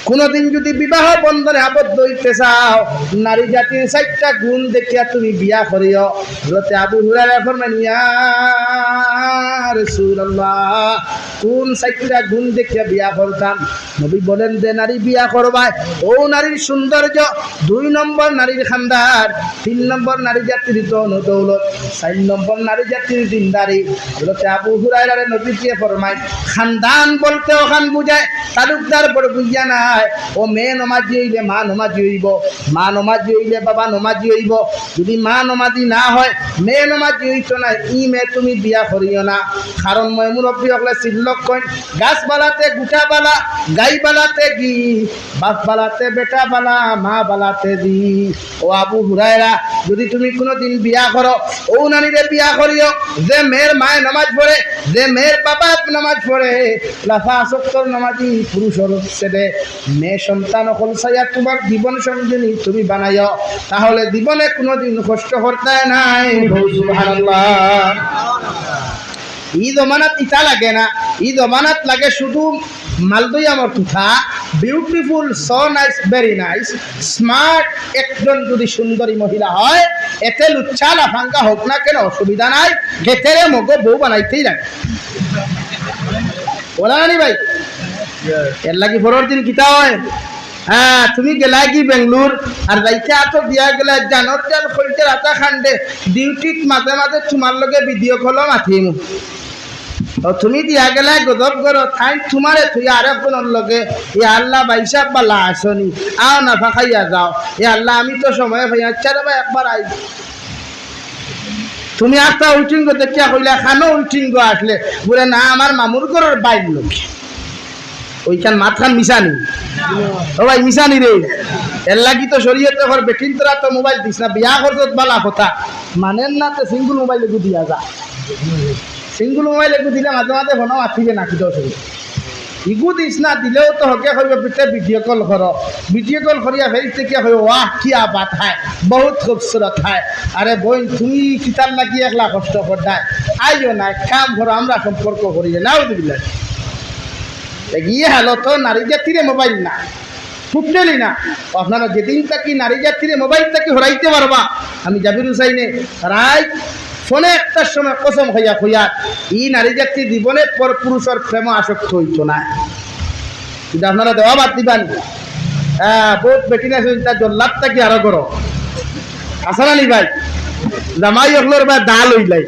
Speaker 1: কোনদিন যদি বিবাহ বন্ধনে আবদ্ধ হইতে চাও, নারী জাতির 4টা গুণ দেখিয়া তুমি বিয়া করিও। হযরতে আবু হুরায়রা ফরমান, ইয়া রাসূলুল্লাহ, কোন 4টা গুণ দেখিয়া বিয়া করতাম? নবী বলেন, যে নারী বিয়া করবা ও নারীর সৌন্দর্য, 2 নম্বর নারীর খানদার, 3 নম্বর নারী জাতির ধন দৌলত, 4 নম্বর নারী জাতির দিনদারি। হযরতে আবু হুরায়রা নবী দিয়ে ফরমায়, খানদান বলতে ওখান বুঝায় তালুকদার বড় বুঝিয়া না, ও মেয়ে নমাজি হইলে মা নমাজি হইব, মা নমাজি হইলে বাবা নমাজি হইব। যদি মা নমাজি না হয়, মেয়ে নমাজি হইতো না, ই মেয়ে তুমি বিয়া করিও না। কারণ মই মুরব্বী হলে চিল্লক কইন, গাছ বালাতে গুটা বালা, গাই বালাতে গি, বাপ বালাতে বেটা বালা, মা বালাতে দি। ও আবু হুরায়রা, যদি তুমি কোনোদিন বিয়া করো, ও নারীরে বিয়া করিও যে মেয়ের মায়ে নামাজ পড়ে, যে মেয়ের বাবা নামাজ পড়ে, লাফা আসক্তর নামাজি পুরুষের ছেলে, মেয়ে সন্তান হল সাইয়া তোমার জীবন সঙ্গিনী তুমি বানাইও, তাহলে জীবনে কোনোদিন কষ্ট করতে নাই। সুবহানাল্লাহ। ই জমানাত ইটা লাগে না, ই জমানাত লাগে শুধু মালদই আমার তুথা, beautiful, so nice, very nice, smart একজন যদি সুন্দরী মহিলা হয়, এতে লুচ্ছা লাফাঙ্গা হোক না কেন অসুবিধা নাই, ঘেতেরে মগো বউ বানাইতেই লাগে। বলা নি ভাই, এর লাগি পরের দিন কিতা হয়, হ্যাঁ তুমি গেলা কি বেঙ্গলোর আর যাইতে আতো বিয়া গেলা জানত যার খলতে রাতা খান্ডে ডিউটিত মাঝে মাঝে তোমার লগে ভিডিও কলও মাথিম, তুমি দিয়া গেলা গজব করো তাই তোমারে তুই আরেকজনের লগে, এ আল্লাহ বাইসাব বালা আসনি, আও না ফাঁকাইয়া যাও, এ আল্লাহ আমি তো সময় ভাই, আচ্ছা রে ভাই একবার আই। তুমি একটা উল্টিঙ্গ দেখিয়া কইলা খানো উল্টিঙ্গ আসলে বলে না আমার মামুর ঘরের বাইর লোক, ওইখান মাথান মিশানি, ও ভাই মিশানি রে। এর লাগি তো শরীয়তে ঘর বেটিন তোরা তো মোবাইল দিস না, বিয়া করছত বালা কথা মানেন না, তো সিঙ্গুল মোবাইলে দিয়া যা, সিঙ্গুল মোবাইলে দিলে মাঝে মাঝে ফোনও আসিবে নাকি তো ইগু দিস না, দিলেও তো হকে কইব পিঠে ভিডিও কল কর, ভিডিও কল করিয়া ফেরিতে কি কইব, ওয়াহ কিয়া বাত হয়, বহুত খুবসুরত হয়। আরে বোন তুমি কিতার লাগি একলা কষ্ট করতায়, আইও না কাম করো, আমরা সম্পর্ক করি নাও দিবিল্লা। গিয়ে হলো তো নারী জাতিরে মোবাইল না ফুটলি না, আপনারা যেদিন থাকি নারী জাতিরে মোবাইল থাকি হরাইতে পারবা। আমি জাবির হুসাইনে রায় ফোনে একটার সময় কসম হইয়া হইয়া ই নারী জাতি জীবনে পর পুরুষের প্রেম আসক্ত হইত না, কিন্তু আপনারা দেওয়া বাদ দিবানি। হ্যাঁ বহুত বেটিন আছে তার জল্লাদ থাকি আরো করো, আসা নি ভাই জামাই অগলোর বা দাল হইলাই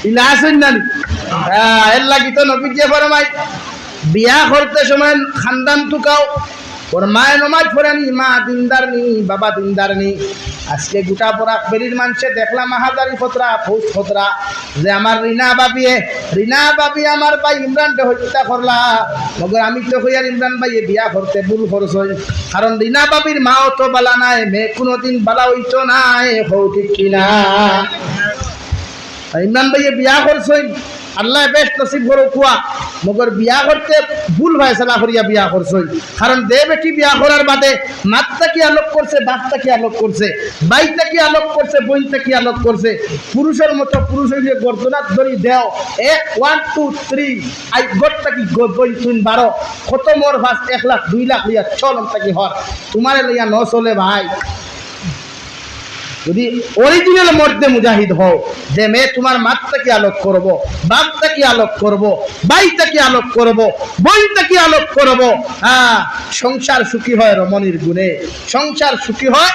Speaker 1: ইলা আসেন না, এর লাগি তো নবী দিয়ে ফরমাই বিয়া করতে সময় খানদান টুকাও, ওর মায়ের নমাজ পড়েনি, মা দিনদার নি, বাবা দিনদার নি। আজকে গোটা বরাক বেরির মানুষে দেখলাম হাজারি ফতরা ফৌজ ফতরা যে আমার রিনা বাবি আমার ভাই ইমরানকে হত্যা করলা। মগর আমি তো কইয়ার ইমরান ভাইয়ে বিয়া করতে ভুল করছই, কারণ রিনা বাবির মাও তো বালা নাই, মেয়ে কোনোদিন বালা হইতো নাই। হৌ ঠিক কিনা? ইমরান ভাইয়ে বিয়া করছই, আল্লাহ বেশ নসিব করো কুয়া, মগর বিয়া করতে ভুল ফয়সালা করিয়া বিয়া করছই। কারণ দে বেটি বিয়া করার বাদে মাতটা কি আলোক করছে, বাপটা কি আলোক করছে, বাইটা কি আলোক করছে, বইনটা কি আলোক করছে। পুরুষের মতো পুরুষ হইলে গর্দনাথ ধরি দেও 1 1 2 3 আই গড়টা কি বই তুই 12 কত মোর ভাস 1 লাখ 2 লাখ লইয়া চলমটা কি হর তোমারে লইয়া ন চলে ভাই। যদি অরিজিনাল মর্দে মুজাহিদ হও যে মেয়ে তোমার মাতটা কি আলোক করব, বাপটা কি আলোক করব, বাইটা কি আলোক করব, বইটা কি আলোক করব। হ্যাঁ, সংসার সুখী হয় রমণীর গুণে, সংসার সুখী হয়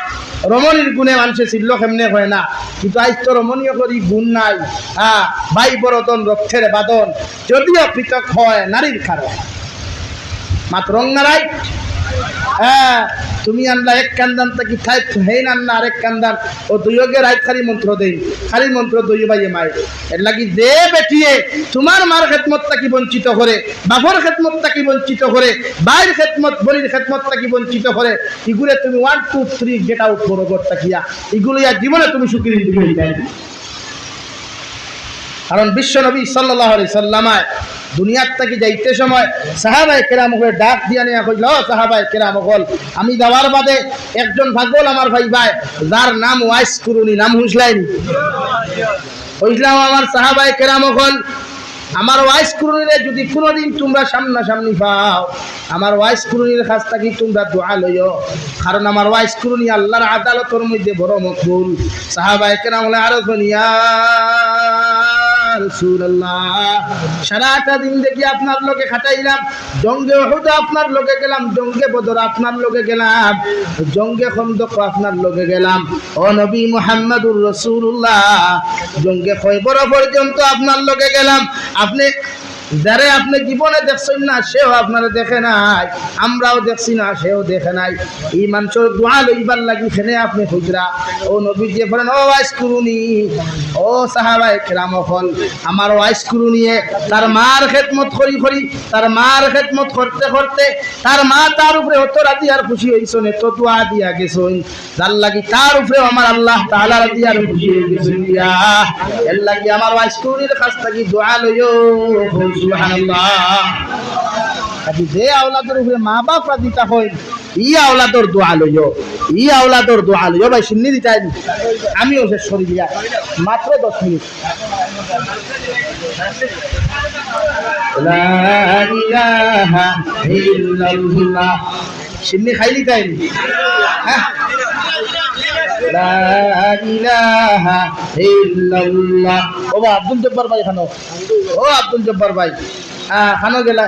Speaker 1: রমণীর গুণে। মানুষের ছিল কেমনে হয় না, কিন্তু আজ তো রমণীয় করি গুণ নাই। হ্যাঁ, বাই বরদন রক্ষের বাদন যদিও পৃথক হয় নারীর কারণ মাত্র রঙ্গারাই। হ্যাঁ, তুমি আনলা এক কান্দান তাকি থাই হেন আনলা আরেক কান্দান ও দুইয়োগে রাইত খালি মন্ত্র দেই, খালি মন্ত্র দই বাইয়ে মায়। এর লাগি যে বেটিয়ে তোমার মার খেদমত তাকি বঞ্চিত করে, বাপর খেদমত তাকি বঞ্চিত করে, বাইর খেদমত বলির খেদমত তাকি বঞ্চিত করে, এগুলো তুমি 1 2 3 গেট আউট করো গড় তাকিয়া, এগুলো আর জীবনে তুমি সুখী হয়ে যায়। কারণ বিশ্ব নবী সাল্লাল্লাহু আলাইহি সাল্লামায় দুনিয়ার থেকে যাইতে সময় সাহাবায়ে কেরাম করে ডাক দিয়া নিয়ে কইল, সাহাবায়ে কেরাম হল আমি যাওয়ার বাদে একজন ভাগল আমার ভাই যার নাম ওয়াইস কুরুনি, নাম হুঁসলাইনি হইলাম আমার সাহাবায়ে কেরাম হল আমার ওয়াইস কুরুনিরে যদি কোনোদিন তোমরা সামনাসামনি পাও, আমার ওয়াইস কুরুনির কাছ থেকে তোমরা দোয়া লইও, কারণ আমার ওয়াইস কুরুনি আল্লাহর আদালতের মধ্যে বড় মকবুল। সাহাবায়ে কেরাম হলে আরো শুনিয়া রাসূলুল্লাহ সারাটা দিন দেখি আপনার লোকে খাটাইলাম, জঙ্গে উহুদ আপনার লোকে গেলাম, জঙ্গে বদর আপনার লোকে গেলাম, জঙ্গে খন্দক আপনার লোকে গেলাম। ও নবী মুহাম্মদুর রাসূলুল্লাহ জঙ্গে খয়বর পর্যন্ত আপনার লোকে গেলাম, আপনি যারে আপনি জীবনে দেখছেন না সেও আপনারা দেখে নাই, আমরাও দেখছি না সেও দেখে নাই। এই মানুষের দোয়া লইবার লাগি খেনে আপনি হুজরা ও নবী যে বলেন ও ওয়াইস কুরুনি, ও সাহাবায়ে কেরাম হল আমার ওয়াইস কুরুনিয়ে তার মার খেদমত করি করি, তার মার খেদমত করতে করতে তার মা তার উপরে অত রাজি আর খুশি হইছেন, এত দোয়া দিয়া গেছেন, যার লাগি তার উপরে আমার আল্লাহ তাআলা রাজি আর খুশি হয়ে গেছেন। এর লাগি আমার ওয়াইস কুরুনির কাছ থেকে দোয়া লইও সুবহানাল্লাহ। কাজে যে আওলাদের উপরে মা বাপ রাজিতা হয় ই আওলাদর দোয়া লইও, ই আওলাদর দোয়া লইও। ভাই শুনি দিতাই আমিও শেষ করি দিয়া মাত্র 10 মিনিট। লা ইলাহা ইল্লাল্লাহ শুনি খাইলি তাই। হ্যাঁ, লা ইলাহা ইল্লাল্লাহ। ও আব্দুল জব্বার ভাই খানো, ও আব্দুল জব্বার ভাই খানো গেলা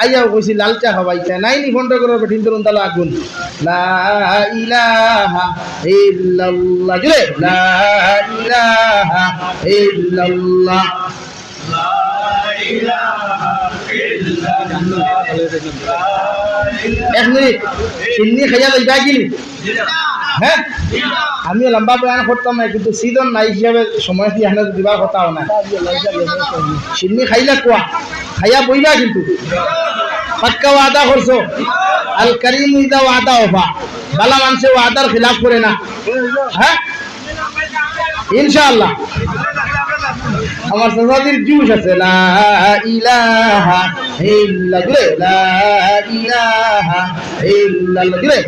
Speaker 1: আইয়াও কইছি লাল চা খাওয়াইতা নাই নি ফোনটা করে বেঠিন ধরুন তালা আগুন। লা ইলাহা ইল্লাল্লাহ জুড়ে লা ইলাহা ইল্লাল্লাহ। এক মিনিট চিন্নি খাইয়া লইবা গিলি। হ্যাঁ, আমিও লম্বা বয়ান করতাম না, কিন্তু সিজন নাই হিসাবে সময় দিয়ে আনা দিবার কথাও না। চিন্নি খাইলা কোয়া খাইয়া বইবা, কিন্তু পাক্কা ওয়াদা করছো আল করিম ইদা ওয়াদা ওফা, বালা মানুষে ওয়াদার খিলাফ করে না। হ্যাঁ, ইনশাআল্লাহ আমার সজাদির জুস আছে। লা ইলাহা ইল্লাল্লাহ, লা ইলাহা ইল্লাল্লাহ,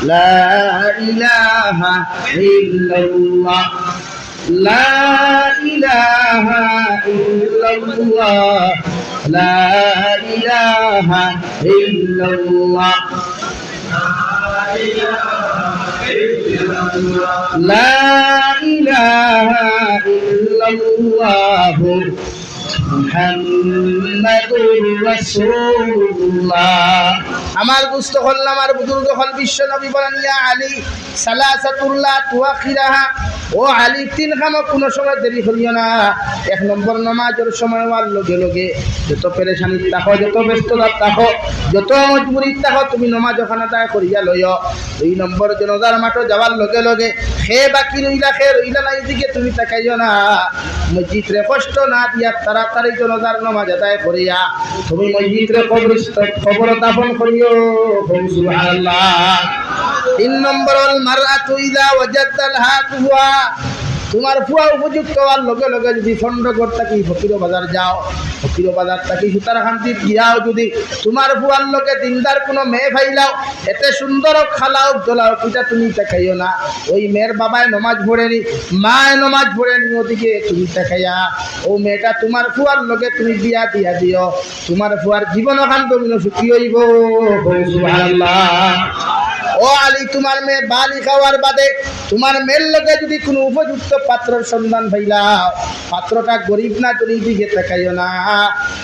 Speaker 1: লা ইলাহা ইল্লাল্লাহ, লা ইলাহা ইল্লাল্লাহ, লা ইলাহা ইল্লাল্লাহ, লা ইলাহা ইল্লাল্লাহ, মুহাম্মাদুর রাসূলুল্লাহ। আমার দুস্থ হল, আমার বুজুর্গ হল, বিশ্ব নবী বলেন, ইয়া আলী সালাসাতুল্লাহ তুয়াখিরাহা, ও আলী তিন কাম কোনো সময় দেরি করিও না। এক নম্বর, নামাজের সময় হওয়ার লগে লগে যত পেরেশানি থাকো, যত ব্যস্ততা থাকো, যত মজবুরি থাকো, তুমি নামাজ ওখানে তাই করিয়া লইও। দুই নম্বর, জনজার মাঠে যাওয়ার লগে লগে খে বাকি রইলা না, এইদিকে তুমি তাকাইও না। মসজিদরে কষ্ট না দিয়া তাড়াতাড়ি জনজার নামাজ আদায় করিয়া তুমি মসজিদরে কবর দাফন করিও। সুবহানাল্লাহ। তিন নম্বর, মারআতু ইযা ওয়াজাদালহা তুয়া, তোমার ফুয়া উপযুক্ত হওয়ার লগে লগে যদি ফন্ডগড় থাকি ফকির বাজার যাও, ফকির বাজার থাকি সুতার খান্তিত গিয়াও যদি তোমার ফুয়ার লগে দিনদার কোনো মেয়ে ফাইলাও, এতে সুন্দর খালাও দোলাও, এটা তুমি দেখাইও না। ওই মেয়ের বাবায় নমাজ পড়েনি, মায় নমাজ পড়েনি, ওদিকে তুমি দেখাইয়া ও মেয়েটা তোমার ফুয়ার লগে তুমি বিয়া দিয়া দিও, তোমার ফুয়ার জীবন খান তুমি সুখী হইব। সুবহানাল্লাহ। ও আলী, তোমার মেয়ে বালি খাওয়ার বাদে তোমার মেয়ের লগে যদি কোনো উপযুক্ত পাত্রের সন্ধান পাইলাও, পাত্রটা গরিব না, তুমি দিকে তাকাইও না।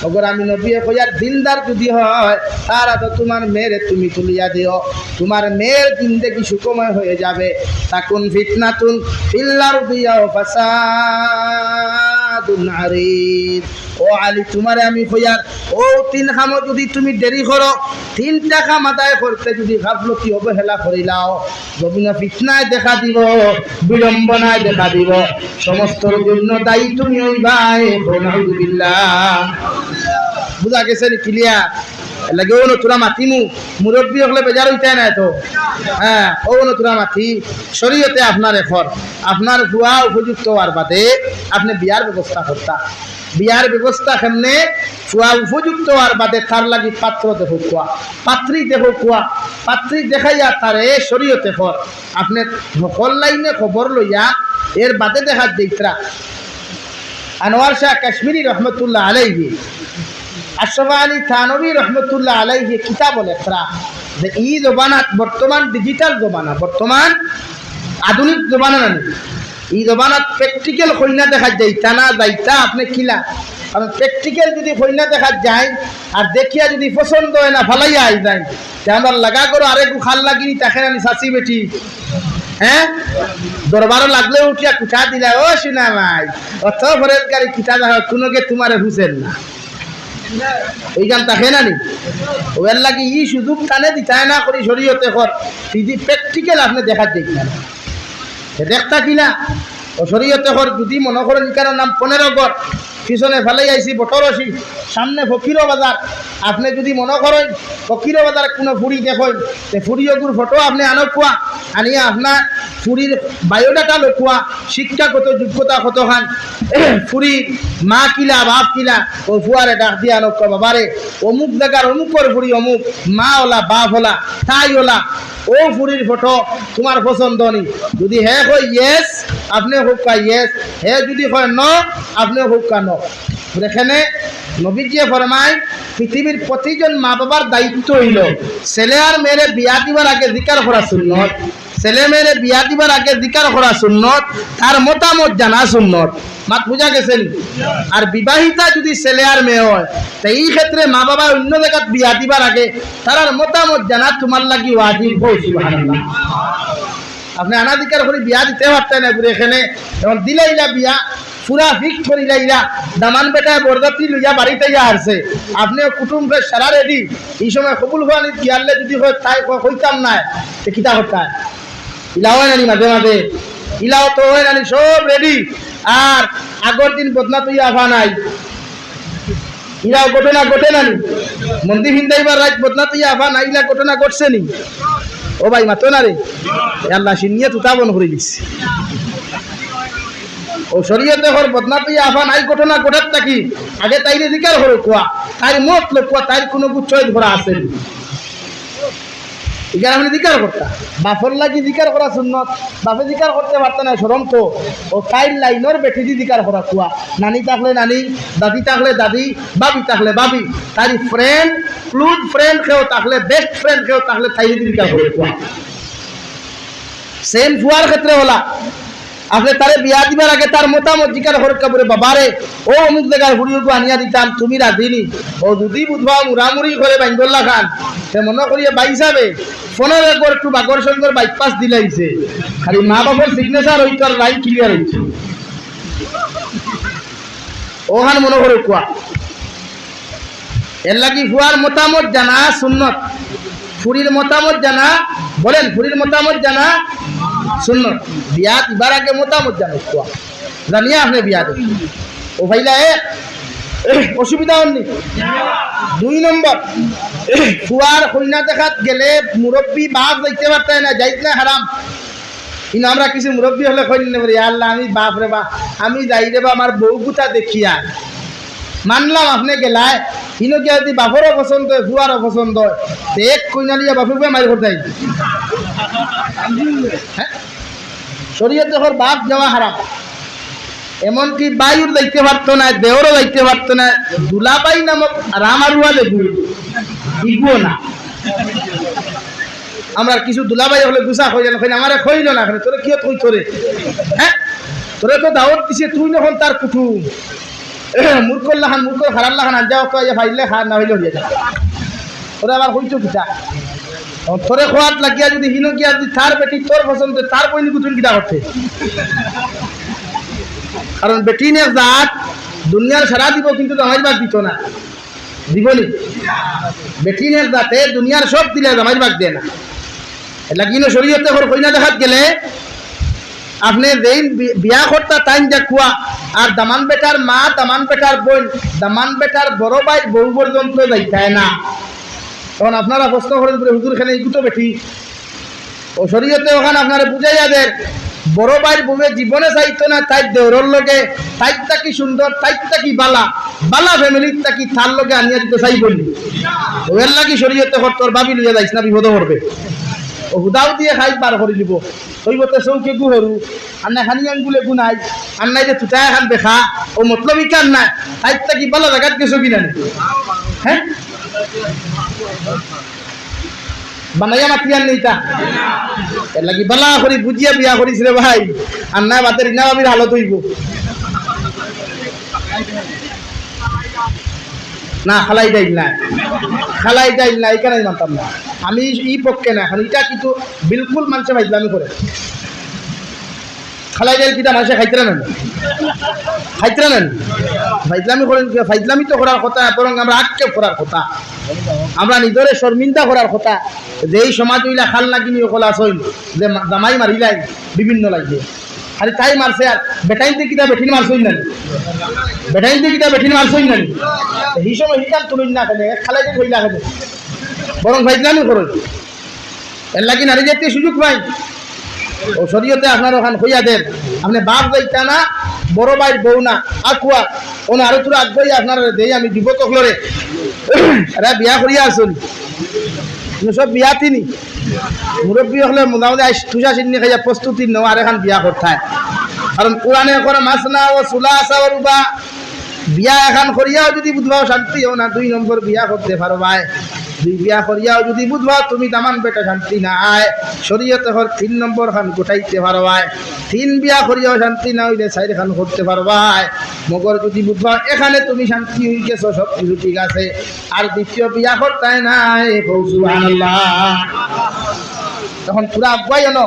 Speaker 1: অগর আমি নবী কইয়ার দিনদার যদি হয়, তার আগে তোমার মেয়ের তুমি তুলিয়া দিও, তোমার মেয়ের জিন্দেগি সুখময় হয়ে যাবে। তাকুন ফিতনাতুন ফিল আরদি ওয়া ফাসাদুন আরিদ। ও আলী, তোমারে আমি কইয়ার ও তিন কাম যদি তুমি দেরি করো, তিনটা কাম আদায় করতে যদি গাফলতি অবহেলা করিলাও, বিভিন্ন ফিতনায় দেখা দিব, বিড়ম্বনায় দেখা দিব, সমস্তর জন্য দায়ী তুমি হইবাই। নাউযুবিল্লাহ। বুঝা গেছে নি? ক্লিয়ার লাগে? ও তোরা মাতিমু মুরব্বী হলে বেজার হইতে না তো। হ্যাঁ, ও তোরা মাতি শরীয়তে আপনার এখন আপনার ভুয়া উপযুক্ত হওয়ার বাদে আপনি বিয়ার ব্যবস্থা করতা। বিয়ার ব্যবস্থা কেমনে? ফুয়া উপযুক্ত হওয়ার বাদে তার লাগি পাত্র দেখো কুয়া, পাত্রী দেখো কুয়া, পাত্রী দেখাইয়া তারে শরীয়তে কর। আপনি সকল লাইনে খবর লইয়া এর বাদে দেখার দিতরা। আনোয়ার শাহ কাশ্মীরি রহমতুল্লাহ আলাইহি, আশরাফ আলী থানভী রহমতুল্লাহ আলাইহি কিতাব লেখরা যে এই জমানাত বর্তমান ডিজিটাল জমানা, বর্তমান আধুনিক জমানা না, এই জমানাত প্র্যাকটিক্যাল কইনা দেখা যাইতা না যাইতা আপনি কিলা। কারণ প্র্যাকটিক্যাল যদি কইনা দেখা যায় আর দেখিয়া যদি পছন্দ হয় না ফালাইয়া আই যায়, তে আমার লাগা করো আরেক খাল লাগিনি তাকে আমি শাশি বেটি। হ্যাঁ, দরবারও লাগলে উঠিয়া কুঠা দিলা, ও শুনা ভাই অত ফরেজ গাড়ি কিতা দেখা কোনোকে তোমারে হুসেন না, ওই গান তাকে না নি। ওর লাগি ই সুযোগ টানে দিতায় না করি শরীয়তে কর, প্র্যাকটিক্যাল আপনি দেখার দেখবেন দেখতা কিনা ও শরীয়তে কর। যদি মনে করেন কারণ নাম 15 গড় পিছনে ফেলাই আইসি বটরসি, সামনে ফকিরো বাজার, আপনি যদি মনে করেন ফকিরো বাজার কোনো ফুড়ি দেখেন, ফুড়িওগুর ফটো আপনি আনকুয়া আনিয়া আপনার ফুড়ির বায়োডাটা লোকুয়া, শিক্ষাগত যোগ্যতা কতখান, ফুড়ির মা কিলা বাপ কিলা, ও ফুয়ারে ডাক দিয়ে আনকুয়া, বাবারে অমুক জায়গার অমুকর ফুড়ি অমুক, মা ওলা বাপ ওলা তাই ওলা, ও ফুড়ির ফটো তোমার পছন্দ নি। যদি হে কই ইয়েস আপনি হোক কা ইয়েস, হে যদি কয় ন আপনি হোক কা ন। এখানে নবীজিয়ে ফরমায় পৃথিবীর প্রতিজন মা বাবার দায়িত্ব হইল ছেলে আর মেয়েরে বিয়া দিবার আগে জিকার করা সুন্নত, ছেলে মেয়েরে বিয়া দিবার আগে জিকার করা সুন্নত, তার মতামত জানা সুন্নত। মাত বুঝা গেছেন? আর বিবাহিতা যদি ছেলে আর মেয়ে হয়, তা এই ক্ষেত্রে মা বাবা অন্য জায়গায় বিয়া দিবার আগে তার মতামত জানা তোমার লাগি ওয়াজিব। সুবহানাল্লাহ। আপনি আনাধিকার করে বিয়া দিতে পারতেন না, এখানে যেমন দিলাইলা বিয়া পুরা ফিক্স করিলাইলা, দামান বেটায় বরযাত্রী লইয়া বাড়িতে ইয়া আসছে, আপনি কুটুম্বে সারা রেডি, এই সময় কবুল হওয়ানি গিয়ালে যদি হয় তাই কইতাম না, কিতা করতাম ইলা হয় নানি, মাঝে মাঝে ইলাও তো হয় নানি, সব রেডি। আর আগর দিন বদনা তুই আফা নাই, ইলাও ঘটনা ঘটে নানি, মন্দির হিন্দাইবার রাত বদনা তুই আফা নাই, ইলা ঘটনা ঘটছে নি। ও ভাই মাতো না রে, আল্লাহ সিনিয়ে তুতাবন করে দিচ্ছে। ও শরীয়তে হর বদনা তুই আফা নাই ঘটনা ঘটার থাকি আগে তাইরে জিকার হরো কোয়া, তাই মত লোকুয়া, তাই কোনো গুচ্ছয় ধরা আছে এখানে আপনি জিকার করতা। বাপর লাগি জিকার করা সুন্নত, বাপে জিকার করতে পারত না সরম তো, ও তাইর লাইনের বেঠি জিকার করা কুয়া, নানি থাকলে নানি, দাদি থাকলে দাদি, বাবি থাকলে বাবি, তাই ফ্রেন্ড ক্লোজ ফ্রেন্ড কেউ থাকলে, বেস্ট ফ্রেন্ড কেউ থাকলে তাই জিকার করে কুয়া। সেম ফুয়ার ক্ষেত্রে হলা আপনি তারে বিয়া দিবার আগে তার মতামত জিজ্ঞার হরকা বলে বাবারে ও অমুক জায়গায় হুড়িকে আনিয়া দিতাম তুমি রাধিনি ও যদি বুধবা মুড়ামুড়ি করে বাইন্দুল্লাহ খান সে মনে করিয়ে বাই যাবে ফোনের একবার একটু বাগর সঙ্গর বাইপাস দিলাইছে খালি মা বাবার সিগনেচার হইতো আর লাইন ক্লিয়ার হইছে ওখান মনে করে কুয়া এর লাগি ফুয়ার মতামত জানা সুন্নত ফুরির মতামত জানা বলেন ফুরির মতামত জানা সুন্নত বিয়া দিবার আগে মতামত জানো কুয়া জানিয়ে আপনি বিয়া দেন ও ভাইলা অসুবিধা হননি 2 নম্বর ফুয়ার কইনা দেখাত গেলে মুরব্বী বাপ যাইতে পারতে না যাইত না হারাম কিন্তু আমরা কিছু মুরব্বী হলে কই না বলি আল্লাহ আমি বাপ রে বা আমি যাই রে বা আমার বউ গুতা দেখিয়া মানলাম আপনি গেলায় কিন্তু কি যদি বাপরও পছন্দ হয় ফুয়ারও পছন্দ হয় এক কইনা লিয়া বাপকে মারি করতে হ্যাঁ শরীয়ত দেখর বাপ যাওয়া হারাম এমনকি বায়ুর যাইতে পারতো না দেহরও যাইতে পারতো না দুলাবাই নামক রামারুয়া লেবু ইগো না আমরা কিছু দুলাবাই হলে গুছা হয়ে গেল আমার খইল না তোরে কি কই তোরে হ্যাঁ তোরে তো দাওয়াত দিছে তুই যখন তার কুটুম মূর্খর লাখান মূর্খ খারাপ লাখান আনজাও তো ফাইলে খা না হইলে হয়ে যায় তোরা আবার হইতো কিতা তোরে খোয়াত লাগিয়া যদি হিনো গিয়া যদি তার বেটি তোর পছন্দ তার বইনি কুটুম কিতা করতে কারণ বেটিনের জাত দুনিয়ার সারা দিব কিন্তু জামাই বাগ দিত না দিবনি বেটিনের জাতে দুনিয়ার সব দিলে জামাই বাগ দেয় না এটা কিন্তু শরীয়তে কইনা দেখাত গেলে আপনি যেই বিয়া করতা টাইম দেখুয়া আর দামান বেটার মা দামান বেটার বোন দামান বেটার বড় ভাই বউ পর্যন্ত যাইতায় না তখন আপনারা প্রশ্ন করেন হুজুর খানে এইগুলো বেটি ও শরীয়তে ওখানে আপনারা বুঝাইয়া দেন বড় ভাইয়ের বউয়ে জীবনে চাইতো না তাই দেওরর লগে তাইটা কি সুন্দর তাইটা কি বালা বালা ফ্যামিলির তাকি তার লগে আনিয়া দিতে চাই বললি ওর লাগি শরীয়তে তোর ভাবি লইয়া যাইস না বিপদ করবে ও হুদাও দিয়ে খাই পার করে দিব সইবতে চৌকে গু হরু আর না খানি আঙ্গুলে গুনাই আর নাই যে তুটাই খান দেখা ও মতলবই কান না তাইটা কি বালা জায়গাত গেছো কিনা হ্যাঁ বানাইয়া মাতিয়ার নেইতা এর লাগি বালা করি বুঝিয়া বিয়া করিস রে ভাই আর না বাতের ইনা বাবির হালত হইব না খালাই যাই না এখানে মানতাম না আমি ই পক্ষে না এখন এটা কিন্তু বিলকুল মানুষে ফাইজলামি করে খালাই যাই কিটা মানুষে খাইতে নেন ফাইজলামি করেন ফাইজলামি তো করার কথা বরং আমরা আক্ষেপ করার কথা আমরা নিজরে শর্মিন্দা করার কথা যে এই সমাজ হইলা খাল নাকি নিয়ে কলা আসইল যে জামাই মারিলাই বিভিন্ন লাগে খালি তাই মারছে আর বেটাইতে কিটা বেঠিন মারছই না বেটাইতে কিটা বেঠিন মারছই না এই সময় হিসাব তুলুন না খেলে খালাই যে হইলা খেলে বরং ফাইজলামি করুন এর লাগি নারী জাতীয় সুযোগ পাই ও শরীয়তে আপনার ওখান হইয়া দেন আপনি বাপ যাইতা না বড় ভাইয়ের বউ না আকুয়া ওনা আরো তোরা আগ্রহী আপনার দেই আমি দিব তকলরে এরা বিয়া করিয়া আসুন সব বিয়া তিনি মুরব্বী হলে মোটামুটি তুষা চিনি খাইয়া প্রস্তুতি নেওয়া আর এখন বিয়া করতে কারণ কোরআনে করে মাসনা ও চুলা আসাওয়ার বা বিয়া এখন করিয়াও যদি বুধবাও শান্তি হও না 2 নম্বর বিয়া করতে পারো ভাই 2 বিয়া করিয়াও যদি বুধবাও তুমি দামান বেটা শান্তি না আয় শরীয়তে হর 3 নম্বর খান গোটাইতে পারো ভাই 3 বিয়া করিয়াও শান্তি না হইলে 4 খান করতে পারো ভাই মগর যদি বুধবাও এখানে তুমি শান্তি হয়ে গেছো সব কিছু ঠিক আছে আর দ্বিতীয় বিয়া করতে নাই সুবহানাল্লাহ তখন পুরা আব্বাই এনো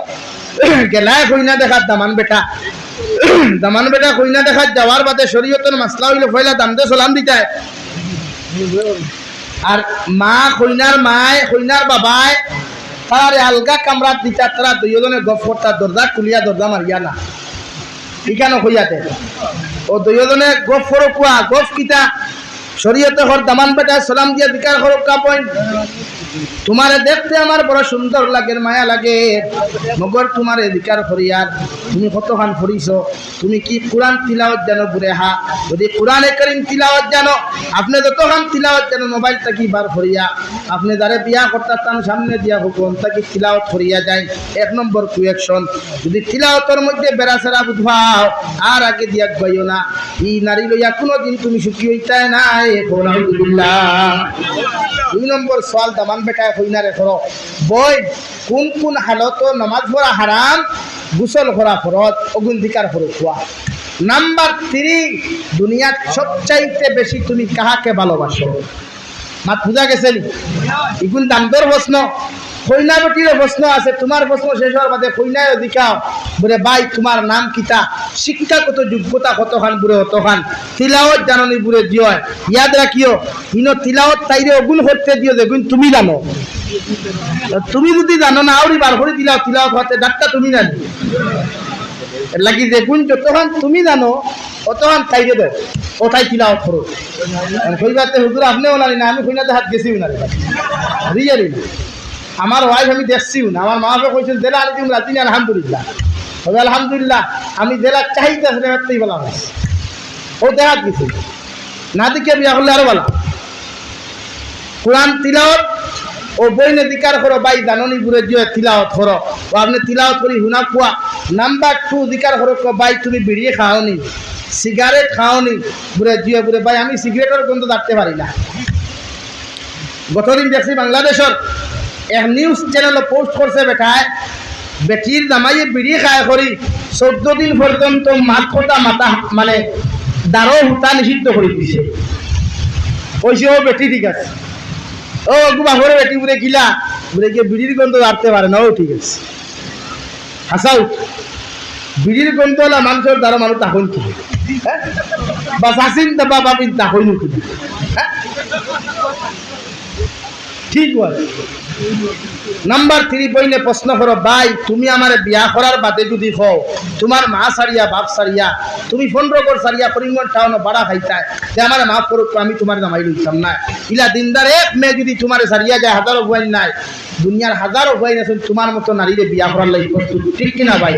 Speaker 1: গেলায় কইনা দেখাত দামান বেটা কইনা দেখাত যাওয়ার বাদে শরীয়তের মাসলা হইলে পয়লা দাম দিয়ে সালাম দিতায় আর মা কইনার মায় কইনার বাবায় তার আলগা কামরা দিতা তারা দুইজনে গপ করতা দরজা খুলিয়া দরজা মারিয়া না এখানে হইয়াতে ও দুইজনে গপ করো কুয়া গপ কিতা শরীয়তে হর দামান বেটা সালাম দিয়া বিকার করো কাপন তোমারে দেখতে আমার বড় সুন্দর লাগে মায়া লাগে মগর তোমারে বিকার করিয়ার তুমি কতখান ফরিছ তুমি কি কোরআন তিলাওয়াত জানো বুড়ে হা যদি কোরআনে কারীম তিলাওয়াত জানো আপনি যতখান তিলাওয়াত জানো মোবাইলটা কি বার করিয়া আপনি যারে বিয়া করতাম সামনে দিয়া হুকুম তাকে তিলাওয়াত করিয়া যায় 1 নম্বর কুয়েকশন যদি তিলাওয়াতের মধ্যে বেড়াছেরা বুঝবাও আর আগে দিয়া গইও না এই নারী লইয়া কোনোদিন তুমি সুখী হইতাই না আলহামদুলিল্লাহ 2 নম্বর সওয়াল দামান বেটায় হইনারে করো বই কোন কোন হালত নামাজ পড়া হারাম গোসল করা ফরজ অগুন ধিকার করো খোয়া। নাম্বার 3, দুনিয়ার সবচাইতে বেশি তুমি কাহাকে ভালোবাসো? মাত বুঝা গেছে এগুন দামদর প্রশ্ন। কইনা বেটির প্রশ্ন আছে, তোমার প্রশ্ন শেষ হওয়ার বাদে কইনায় দিকাও বলে ভাই তোমার নাম কিতা, শিক্ষাগত যোগ্যতা কতখান বুড়ে অতখান, তিলাওয়াত জাননি বুড়ে দিও, ইয়াদ রাখিও ইনো তিলাওয়াত তাইরে অগুন করতে দিও দেখুন তুমি জানো। তুমি যদি জানো না আউরি বার করে দিলাও তিলাওয়াত হতে ডাক্তার তুমি জানি লাগি দেখুন যতক্ষণ তুমি জানো অতক্ষণ তাইরে দাও ওটাই তিলাওয়াত করো। কইবাতে হুজুর আপনিও জানি না, আমি কইনাতে হাত গেছিও না রিয়ালি আমার ওয়াইফ আমি দেখছিও না। আমার মা বাবা কইছেন দেলা আনি তুমি রাজি আলহামদুলিল্লাহ তবে আলহামদুলিল্লাহ আমি দেলা চাইতে আসলে হাতেই বলা হয়েছে ও দেখাত গেছি না দিকে বিয়া করলে আরো বলা। কোরআন তিলাওয়াত ও বইনে দিকার করো ভাই জাননি বুড়ে দিয়ে তিলাওয়াত করো ও আপনি তিলাওয়াত করি হুনা কুয়া। নাম্বার 2 দিকার করো ভাই তুমি বিড়ি খাওনি, সিগারেট খাওনি বুড়ে দিয়ে বুড়ে ভাই আমি সিগারেটের গন্ধ থাকতে পারি না। গতদিন দেখছি বাংলাদেশের এক নিউজ চ্যানেল পোস্ট করছে বেটায় বেটির জামাইয়ে বিড়ি খায় করি 14 দিন পর্যন্ত মাথা মাথা মানে দাঁড়ো হুতা নিষিদ্ধ করে দিছে। কইছে ও বেটি ঠিক আছে, ও গুবা করে বেটি বুড়ে গিলা বুড়ে গিয়ে বিড়ির গন্ধ রাখতে পারে না, ও ঠিক আছে হাসাও বিড়ির গন্ধ হলে মানুষের দ্বারা মানুষ তখন কি বা চাষিন বা বাবিন তখন কি ঠিক বল। নাম্বার 3 বইলে প্রশ্ন করো ভাই তুমি আমার বিয়া করার বাদে যদি হও তোমার মা সারিয়া বাপ সারিয়া তুমি 15 ঘর সারিয়া করিমগঞ্জ টাউন ভাড়া খাইতায় যে আমার মাফ করো আমি তোমার জামাই লইতাম না। ইলা দিনদার এক মেয়ে যদি তোমার সারিয়া যায় হাজারো বইন নাই দুনিয়ার হাজারো বইন আছে তোমার মতো নারীরে বিয়া করার লাগি প্রস্তুত, ঠিক কিনা ভাই?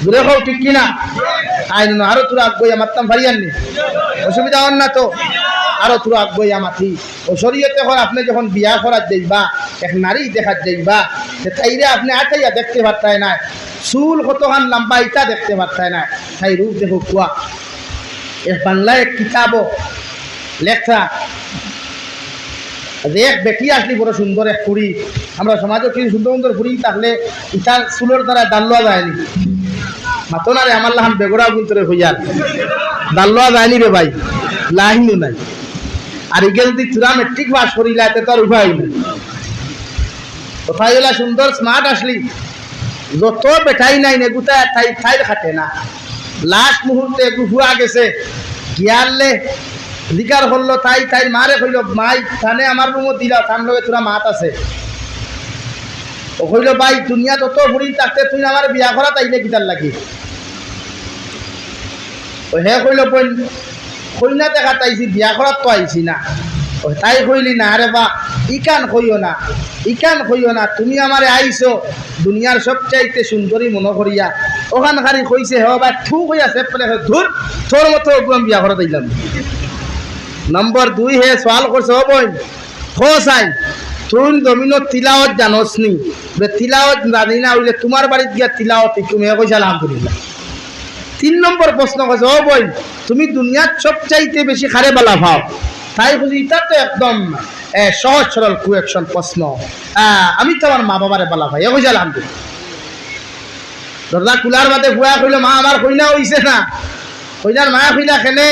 Speaker 1: দূরে হও ঠিক কিনা? আইন আরো তোরা বইয়া মারতাম পারিয়াননি, অসুবিধা হন না তো? আরো তোরা বইয়া মাথি ও শরীয়তে হল আপনি যখন বিয়া করার যাইবা এক নারী দেখার যাইবা তাইরে আপনি আটাইয়া দেখতে পারতায় না, চুল কতখান লম্বা ইটা দেখতে পারতায় না, তাই রূপ দেখো কুয়া। বাংলায় এক কিতাব লেখা এক বেটি আসলি বড় সুন্দর এক ফুড়ি, আমরা সমাজে কিছু সুন্দর সুন্দর ফুড়ি থাকলে ইটার চুলোর দ্বারা ডাল্লোয়া যায়নি মাতো না রে আমার লাহান বেগড়া গুন্তরে হইয়ার ডাল্লোয়া যায়নি রে ভাই, লাহিনও নাই। আর এগে যদি চূড়া মেট্রিক পাস করিলা এতে তো আর উপায় নেই। কোথায় হইলা সুন্দর স্মার্ট আসলি যত বেটাই নাই নেগুতা ঠাইর খাটে না, লাস্ট মুহূর্তে একটু হুয়া গেছে গিয়ারলে দিকার হলো তাই মারে কইল মাই থানে আমার রুমও দিলা থান লগে তোরা মাত আছে ও কইল ভাই দুনিয়া যত ঘুরি থাকতে তুই আমার বিয়া করা তাইলে কিতার লাগি ও হে কইল বোন কইনা দেখা তাইছি বিয়া করার তো আইছি না। তাই কইলি না আরে বা ইকান কইও না তুমি আমারে আইছো দুনিয়ার সবচাইতে সুন্দরী মনে করিয়া ওখান খালি কইছে হে বা ঠু কইয়া সেপ করে ধুর তোর মতো বিয়া করা দিলাম। নম্বর 2 হে সওয়াল করছে ও বোন হো সাই তুই জমিনত তিলাওয়াত জানোস নি? তিলাওয়াত জানি না হইলে তোমার বাড়িতে গিয়া তিলাওয়াত তুমি কইছা আলহামদুলিল্লাহ। 3 নম্বর প্রশ্ন করছে ও বোন তুমি দুনিয়ার সবচাইতে বেশি খারে বালা ভাও? তাই বুঝি এটা তো একদম সহজ সরল কুয়েকশন প্রশ্ন, আমি তো আমার মা বাবারে বালা ভাই এ কইছা আলহামদুলিল্লাহ। দরজা কুলার বাদে ফুয়া কইল মা আমার কইনা হইছে না, কইনার মা কইলা খেলে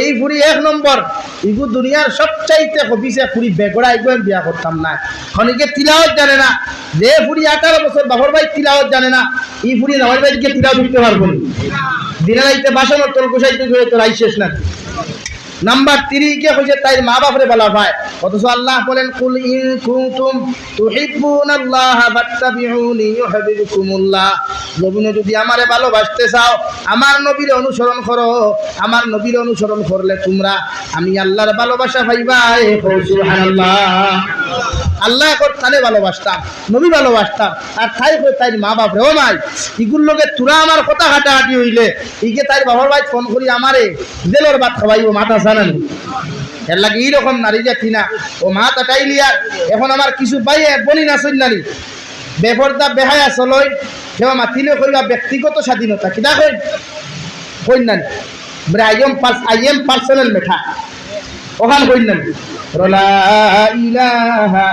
Speaker 1: এই ফুরি 1 নম্বর ইগু দুনিয়ার সবচাইতে হবিছে ফুরি বেগড়া এগুলো বিয়া করতাম না। খনিকে তিলাওয়াত জানে না, যে ফুরি 18 বছর বাপর ভাই তিলাওয়াত জানে না, এই ফুরি আমার ভাই গিয়ে তিলাওয়াত দিতে পারবো না, দিনে রাইতে বাসনের তোর গোসাইতে গিয়ে তোর আইসেস না। নাম্বার 3 কে কইছে তাই মা বাপরে বলা ভাই, অথচ আল্লাহ বলেন কুল ইন কুনতুম তুহিব্বুনাল্লাহা ফাত্তাবিউনি ইউহিব্বুকুমুল্লাহ, নবীনে যদি আমারে ভালোবাসতে চাও আমার নবীর অনুসরণ করো, আমার নবীর অনুসরণ করলে তোমরা আমি আল্লাহর ভালোবাসা পাইবা। সুবহানাল্লাহ। আল্লাহ তারে ভালোবাসতাম, নবী ভালোবাসতাম, আর তাই তাই মা বাপরে ও মাই ইগুর লোকে তোরা আমার কথা হাঁটাহাঁটি হইলে ইকে তাই বাবার ভাই ফোন করি আমারে জেলর ভাত খাওয়াইব মাথা জানানি এর লাগে এইরকম নারী যাচ্ছি না ও মা তাটাইলি। আর এখন আমার কিছু বাইয়ে বনি না সন্ন্যানি বেপরদা বেহায়া চলই সেবা মাতিলে কইবা ব্যক্তিগত স্বাধীনতা কিনা কই কন্যানি আই এম পার্সোনাল মেঠা ওখান কইলেন লা ইলাহা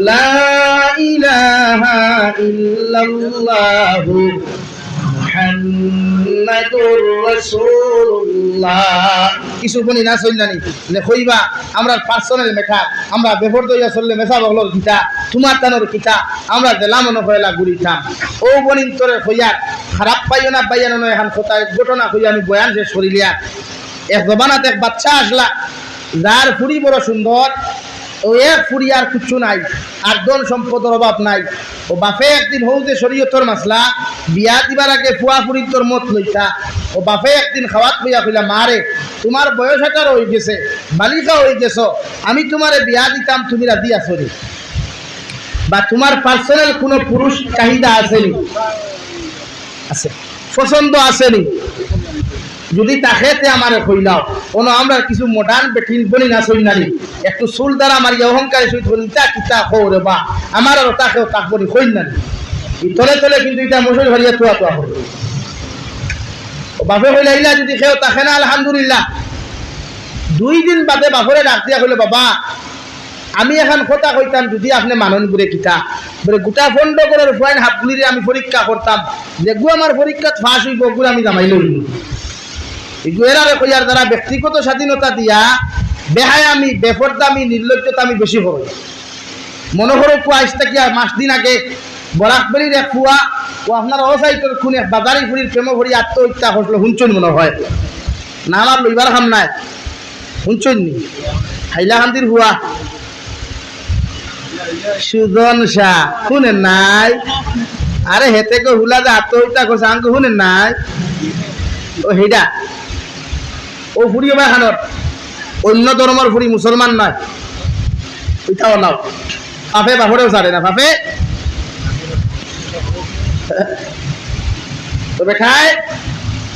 Speaker 1: লা ইলাহা ইল্লাল্লাহু মুহাম্মাদুর রাসূলুল্লাহ। কিছু বনি না চললানি নে কইবা আমরা পার্সোনাল মেঠা আমরা বেফর দইয়া চললে মেসা বগলর কিতা তোমার তানোর কিতা আমরা জেলা মনে হইলা গুড়িতাম ও বনিন তোরে হইয়ার খারাপ পাইও না বাইয়ানো নয় এখন কথা ঘটনা হইয়া আমি বয়ান শেষ করিলিয়া। এক জবানাতে এক বাচ্চা আসলা যার ফুড়ি বড় সুন্দর ও এক ফুড়ি আর কিচ্ছু নাই আর ধন সম্পদের অভাব নাই। ও বাপে একদিন হৌতে শরীয়তর মাসলা বিয়া দিবার আগে ফুয়া ফুড়ির তোর মত লইতা। ও বাপে একদিন খাওয়াত হইয়া কইলা মারে তোমার বয়স 18 হয়ে গেছে বালিকা হয়ে গেছ আমি তোমারে বিয়া দিতাম তুমি রাজি আছো রে বা তোমার পার্সোনাল কোনো পুরুষ চাহিদা আসেনি আছে পছন্দ আসেনি যদি তাকে আমারে কইলাও কোনো আমরা কিছু মডার্ন বেঠিন বলি না সই নারী একটু চুল দ্বারা আমার অহংকারী সহিত নিতা কিতা কৌরে বা আমার আর তাকেও তাক বলি কই নারী তলে তলে কিন্তু এটা মশুর ভারিয়া তোয়া তোয়া হবে বাপে কইলা ইলা যদি কেউ তাকে না আলহামদুলিল্লাহ। 2 দিন বাদে বাপরে ডাক দিয়া কইলো বাবা আমি এখন কথা কইতাম যদি আপনি মানন করে কিতা বলে গোটা ফন্ড করার ফাইন হাতগুলিরে আমি পরীক্ষা করতাম যেগু আমার পরীক্ষাত ফাঁস হইব ওগুলো আমি জামাই লইব এগুলারে কইয়ার দ্বারা ব্যক্তিগত স্বাধীনতা দিয়া বেহায় আমি বেফরদামি নির্লজ্জতা আমি বেশি করি মনে করো কুয়া আসতে কি মাস দিন আগে বরাকবাড়ির এক কুয়া ও আপনার অসাইটের খুনে বাজারি ফুরির প্রেম ভরি আত্মহত্যা করছিল শুনছেন মনে হয় না আমার লইবার খাম নাই শুনছেন নি হাইলাকান্দির হুয়া সুজন শাহ শুনেন নাই আরে হেতে কে হুলা যে আত্মহত্যা করছে আঙ্ক শুনেন নাই ও হেডা ও ফুরি বা খানত অন্য ধর্মের ফুরি মুসলমান নয় ওইটাও নাও বাপে বাপরেও ছাড়ে না বাপে তবে খায়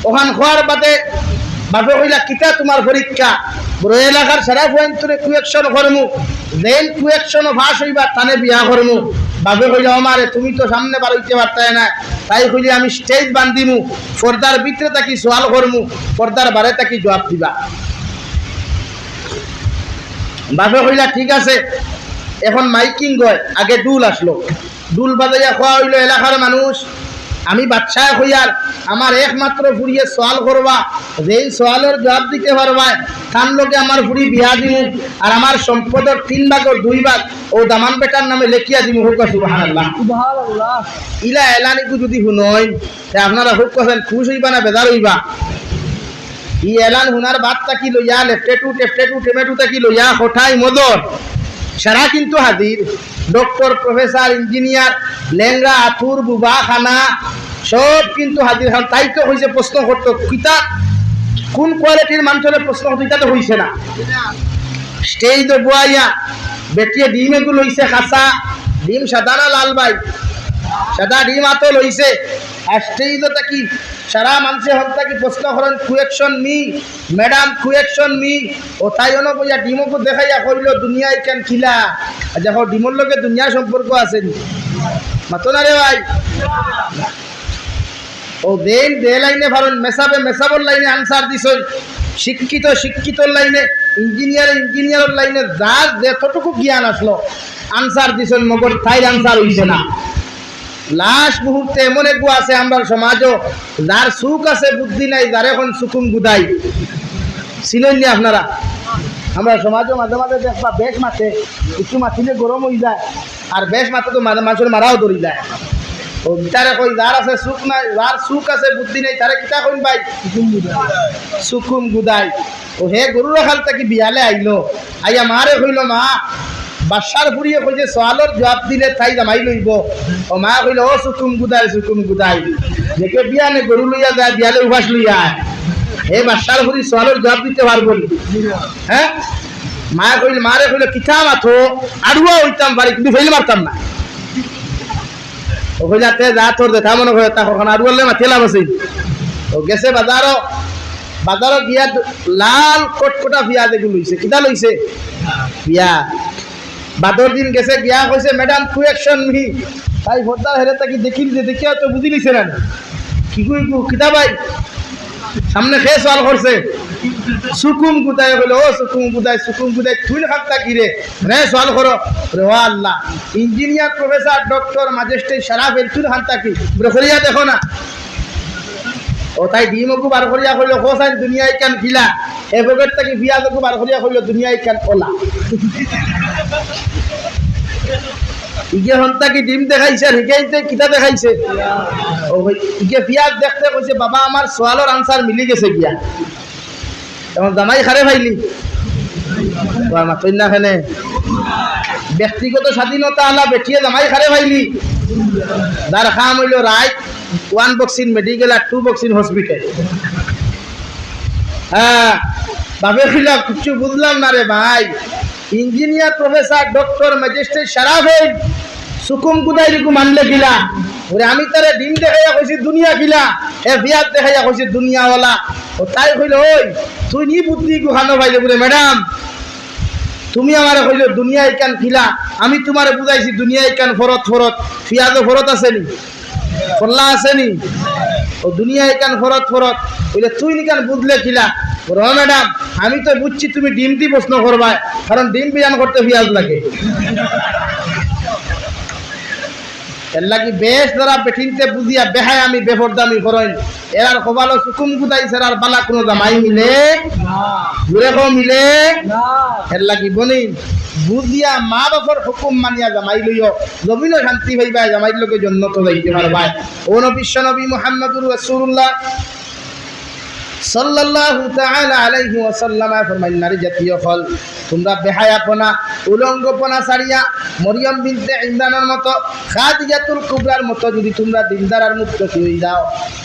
Speaker 1: ওখান খোয়ার বাদে বাপে কইলা কিতা তোমার পরীক্ষা বড় এলাকার সারা পয়েন্ট তোরে কুয়েকশন করমু দেন কুয়েকশন ভাস হইবা তানে বিয়া করমু বাপে কইলা আমারে তুমি তো সামনে বার হইতে পারতাই না তাই কইলি আমি স্টেজ বান্ধিমু পর্দার ভিতরে তাকি সওয়াল করমু পর্দার বারে তাকি জবাব দিবা। বাপে কইলা ঠিক আছে এখন মাইকিং গয় আগে ডুল আসলো ডুল বাজাইয়া খোয়া হইলো এলাকার মানুষ আমি বাচ্চায় হইয়ার আমার একমাত্র ফুরিয়ে সওয়াল করবা যেই সওয়ালের জবাব দিতে পারবা তার লোকে আমার ফুরি বিয়া দিমু আর আমার সম্পদের 3 ভাগের 2 ভাগ ও দামান বেটার নামে লেখিয়া দিমু হোক সুবহানাল্লাহ সুবহানাল্লাহ। ইলা এলানিকু যদি শুনই তে আপনারা হোক করেন খুশ হইবা না বেজার হইবা ই এলান হুনার বাদ তাকি লইয়া লেফটেটু টেমেটু তাকি লইয়া কোঠাই মদর সারা কিন্তু হাজির ডক্টর প্রফেসর ইঞ্জিনিয়ার লেঙ্গা আথুর বুবা খানা সব কিন্তু হাজির হন তাই তো হয়েছে প্রশ্ন করতো কিতা কোন কোয়ালিটির মানুষের প্রশ্ন করতো এটা তো হয়েছে না স্টেজ তো বুয়াইয়া বেটিয়ে ডিম এগুলো হয়েছে খাসা ডিম সাদা না লাল ভাই সাদা ডিম আতো লইছে আর স্টেজ তো কি সারা মানুষের হল থাকি প্রশ্ন করেন question me madam question me ও তাই অন বইয়া ডিমকে দেখাইয়া কইল দুনিয়ায় কেন খিলা দেখো ডিমর লগে দুনিয়া সম্পর্ক আছে মাতো না রে ভাই ও দেন দে লাইনে ভারন মেসাবর লাইনে আনসার দিছই শিক্ষিতর লাইনে ইঞ্জিনিয়ারের লাইনে যার যতটুকু জ্ঞান আসলো আনসার দিছন মগর তাই আনসার হইছে না। লাস্ট মুহূর্তে এমন একগু আছে আমরা সমাজও যার সুখ আছে বুদ্ধি নাই যার এখন সুকুম গুদাই ছিলেন নি আপনারা আমরা সমাজও মাঝে মাঝে দেখবা বেশ মাঠে একটু মাথিলে গরম হয়ে যায় আর বেশ মাঠে তো মাঝে মানুষের মারাও ধরি যায় ও তারে কই যার আছে সুখ নাই যার সুখ আছে বুদ্ধি নাই তারে কিতা কইন ভাই সুকুম গুদাই ও হে গরু রাখাল তাকি বিয়ালে আইলো আইয়া মারে কইলো মা বাসার ফুরিয়ে কইছে সওয়ালের জবাব দিলে তাই জামাই লইব ও মা কইলো ও সুকুম গুদাই যেকে বিয়ানে গরু লইয়া যায় বিয়ালে উবাস লইয়া হে বাসার ফুরি সওয়ালের জবাব দিতে পারবো হ্যাঁ মারে কইলো কিতা মাথো আড়ুয়া হইতাম পারি কিন্তু ফেল মারতাম না ও কইলা তে যা তোর দেখা মনে হয় তখন আড়ুয়ালে মাথেলা বসে ও গেছে বাজারও বাজারত গিয়া লাল কটকটা পিঁয়াজ এগুলো লইছে কিতা লইছে পিঁয়াজ বাদর দিন গেছে গিয়া কইছে ম্যাডাম টু অ্যাকশন মি তাই ভোটার হেরে তাকে দেখিল যে দেখিয়া তো বুঝি নিছে না কি কই কিতা ভাই সামনে খেয়ে সওয়াল করছে সুকুম গুদায় হলো ও সুকুম গুদায় তুই খাতা কিরে রে সওয়াল করো রে ও Allah engineer professor doctor magistrate শরাফ তুই খাতা কি বলে করিয়া দেখো না ও তাই ডিমকু বার করিয়া কইলো হোসাইন দুনিয়ায় কেন খিলা এ বগর থেকে পিয়াজকু বার করিয়া কইলো দুনিয়ায় কেন ওলা ইগে হন্তা কি ডিম দেখাইছে আর হিকাইতে কিতা দেখাইছে ও ইগে পিয়াজ দেখতে কইছে বাবা আমার সওয়ালের আনসার মিলি গেছে গিয়া তখন জামাই খারে ভাইলি তোর মাতই না খানে ব্যক্তিগত স্বাধীনতা আলা বেটিয়ে জামাই খারে ভাইলি দার খাম হইল রাইট 1 বক্স ইন মেডিকেল আর 2 বক্স ইন হসপিটাল হ্যাঁ বাবে খিলা কিছু বুঝলাম না রে ভাই ইঞ্জিনিয়ার প্রফেসর ডক্টর ম্যাজিস্ট্রেট শরাফে সুকুম গুদাই লিকু মানলে গিলা ওরে আমি তারে ডিম দেখাইয়া কইছি দুনিয়া গিলা এ বিয়াত দেখাইয়া কইছি দুনিয়াওয়ালা ও তাই কইল ওই তুই নি বুদ্ধি গু খানো ভাইলে বলে ম্যাডাম তুমি আমারে কইল দুনিয়ায় কেন খিলা আমি তোমারে বুঝাইছি দুনিয়ায় কেন ফরত ফিয়াজও ফরত আছে নি ফল্লা আছে নি ও দুনিয়ায় কেন ফরত বলে তুই নি কেন বুঝলে খিলা র ম্যাডাম আমি তো বুঝছি তুমি ডিম দি প্রশ্ন করবা কারণ ডিম বিয়ান করতে পিঁয়াজ লাগে এর লাগি বেশ যারা বেঠিনতে বুঝিয়া বেহায় আমি বেফরদামি করইন এরার খবালো সুকুম গুদাই সেরার বালা কোনো জামাই মিলে ঘুরে মিলে এর লাগি বনি বুঝিয়া মা বাপর হুকুম মানিয়া জামাই লইও জমিন শান্তি পাইবা জামাই লোকে জন্নত যাইতে পারবা ও বিশ্ব নবী মুহাম্মদুর রাসূলুল্লাহ সাল্লাল্লাহু তাআলা আলাইহি ওয়াসাল্লাম ফরমাইন নারী জাতীয় ফল তোমরা বেহায়াপনা উলঙ্গপনা ছাড়িয়া মরিয়ম বিনতে ইমরানের মতো খাদিজাতুল কুবরার মতো যদি তোমরা দিনদার আর মুত্তাকি হয়ে যাও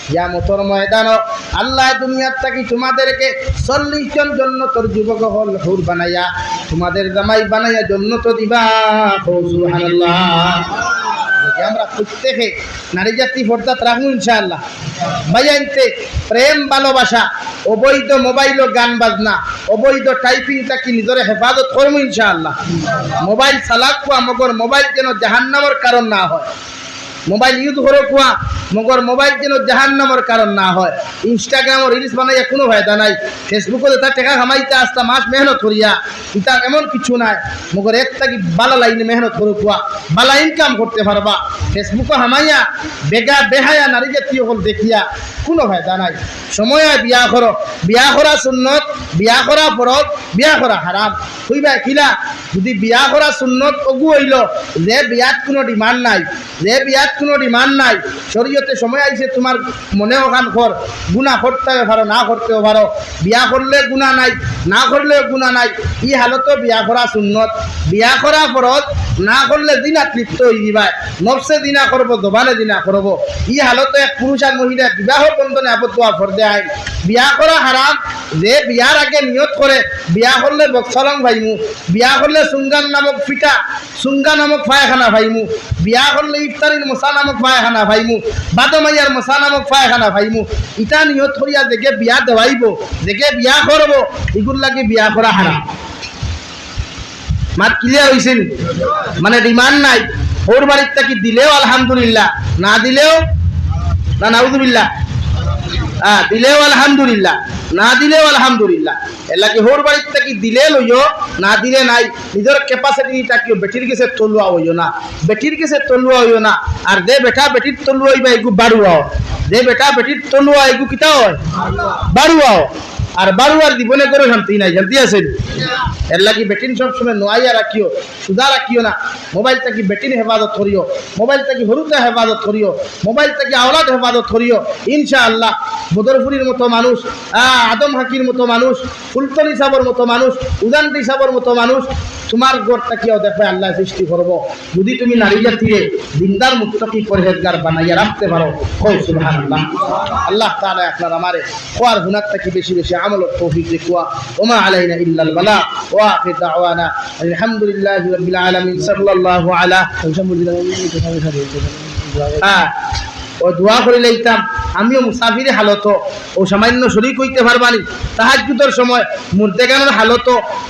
Speaker 1: কিয়ামতের ময়দানে আল্লাহ দুনিয়ার থেকে তোমাদেরকে 40 জন জান্নাতের যুবক হল হুর বানায়া তোমাদের জামাই বানায়া জান্নাত দিবা সুবহানাল্লাহ আমরা প্রত্যেকে নারী জাতি ফরদাত রাখবো ইনশাআল্লাহ ভাইয়ানতে প্রেম ভালোবাসা অবৈধ মোবাইল ও গান বাজনা অবৈধ টাইপিংটা কি নিজরে হেফাজত করবো ইনশাআল্লাহ মোবাইল চালাক কোয়া মগর মোবাইল যেন জাহান্নামের কারণ না হয় মোবাইল ইউজ করে কোয়া মগর মোবাইল যেন জাহান্নামের কারণ না হয় ইনস্টাগ্রাম রিলস বানাইয়া কোনো ফায়দা নাই ফেসবুকে তা টাকা কামাইতে আসতা মাস মেহনত করিয়া এটা এমন কিছু নাই মগর একটা কি বালা লাইনে মেহনত করে কোয়া বালা ইনকাম করতে পারবা ফেসবুকে হামাইয়া বেগা বেহায়া নারী জাতীয় হল দেখিয়া কোনো ফায়দা নাই সময় বিয়া করো বিয়া করা সুন্নত বিয়া করা ফরজ বিয়া করা হারাম হইবা কিলা যদি বিয়া করা সুন্নত অগু হইল যে বিয়াত কোনো ডিমান্ড নাই শরীয়তে সময় আইছে তোমার মনে ওখান কর গুনাহ করতে পারো না করতেও পারো বিয়া করলে গুনাহ নাই না করলেও গুনাহ নাই ই হালত বিয়া করা সুন্নত বিয়া করা ফরজ না করলে দিনাত লিপ্ত হয়ে দিবা নফসে দিনা করব জবানে দিনা করব ই হালতে এক পুরুষ আর মহিলা বিবাহ বন্ধনে আবদ্ধ হওয়া ফরজে আইন বিয়া করা হারাম যে বিয়ার আগে নিয়ত করে বিয়া করলে বক্সলং ভাইমু বিয়া করলে সুঙ্গান নামক ফিটা সুঙ্গা নামক পায়খানা ভাইমু বিয়া করলে ইফতারির মশা নামক পায়খানা ভাইমু বাদমাইয়ার মশা নামক পায়খানা ভাইমু ইটা নিয়ত করিয়া দেখে বিয়া দেওয়াইব দেখে বিয়া করব এগুলো লাগে বিয়া করা হারাম মাত ক্লিয়ার হইছেন মানে ডিমান্ড নাই ওর বাড়ির থেকে দিলেও আলহামদুলিল্লাহ না দিলেও না নাউযুবিল্লাহ দিলেও আলহামদুলিল্লাহ না দিলেও আলহামদুলিল্লাহ এলাকি হোর বাড়ির থেকে দিলে লইও না দিলে নাই নিজের ক্যাপাসিটি তাকিও বেটির কাছে তলুয়া হইও না বেটির কাছে তলুয়া হইও না আর যে বেটা বেটির তলুয়া হইবা এগু বাড়ুয়াও যে বেটা বেটির তলুয়া এগু কিতা হয় বাড়ুয়াও আর বাড়ুয়ার জীবনে করে শান্তি নাই শান্তি আছে এর লাগি বেটিন সবসময় নোয়াইয়া রাখিও সুদা রাখিও না মোবাইল থেকে বেটিন হেফাজত করিও মোবাইল থেকে হরুতে হেফাজত করিও মোবাইল থেকে আওলাদ হেফাজত করিও ইনশাআল্লাহ বদরপুরির মতো মানুষ আদম হাকির মতো মানুষ ফুলতলি সাবর মতো মানুষ উদান্তি সাবর মতো মানুষ তোমার গড়টা কিও দেখবে আল্লাহ সৃষ্টি করব যদি তুমি নারী জাতিরে দিনদার মুত্তাকি পরহেজগার বানাইয়া রাখতে পারো কই সুবহানাল্লাহ আল্লাহ তাআলা আপনার আমারে কোয়ার গুনাহ থেকে বেশি বেশি আমল ও তৌফিক দেওয়া ওমা আলাইনা ইল্লাল বালা ওয়া আখির দাওয়ানা আলহামদুলিল্লাহি রাব্বিল আলামিন সাল্লাল্লাহু আলা ও দোয়া করে লইতাম আমিও মুসাফিরে হালত ও সামান্য শরীক হইতে পারবানি তাহাজ্জুদের সময় মুর্দেগানোর হালত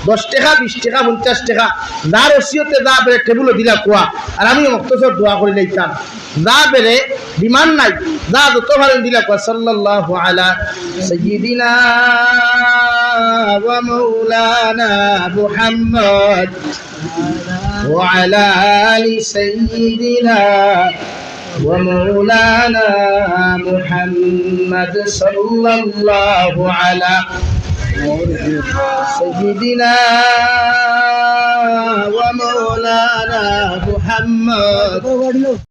Speaker 1: 10 টাকা 20 টাকা 50 টাকা যার ওসিয়তে যা বেড়ে টেবুলও দিলা কুয়া আর আমিও মক্তসর দোয়া করে লইতাম যা বেড়ে বিমান নাই যা যত ভালো দিলা কুয়া সাল্লাল্লাহু আলা সাইয়্যিদিনা ওয়া মাওলানা মুহাম্মদ ওয়া আলা আলি সাইয়্যিদিনা ومولانا محمد صلى الله على سيدنا ومولانا محمد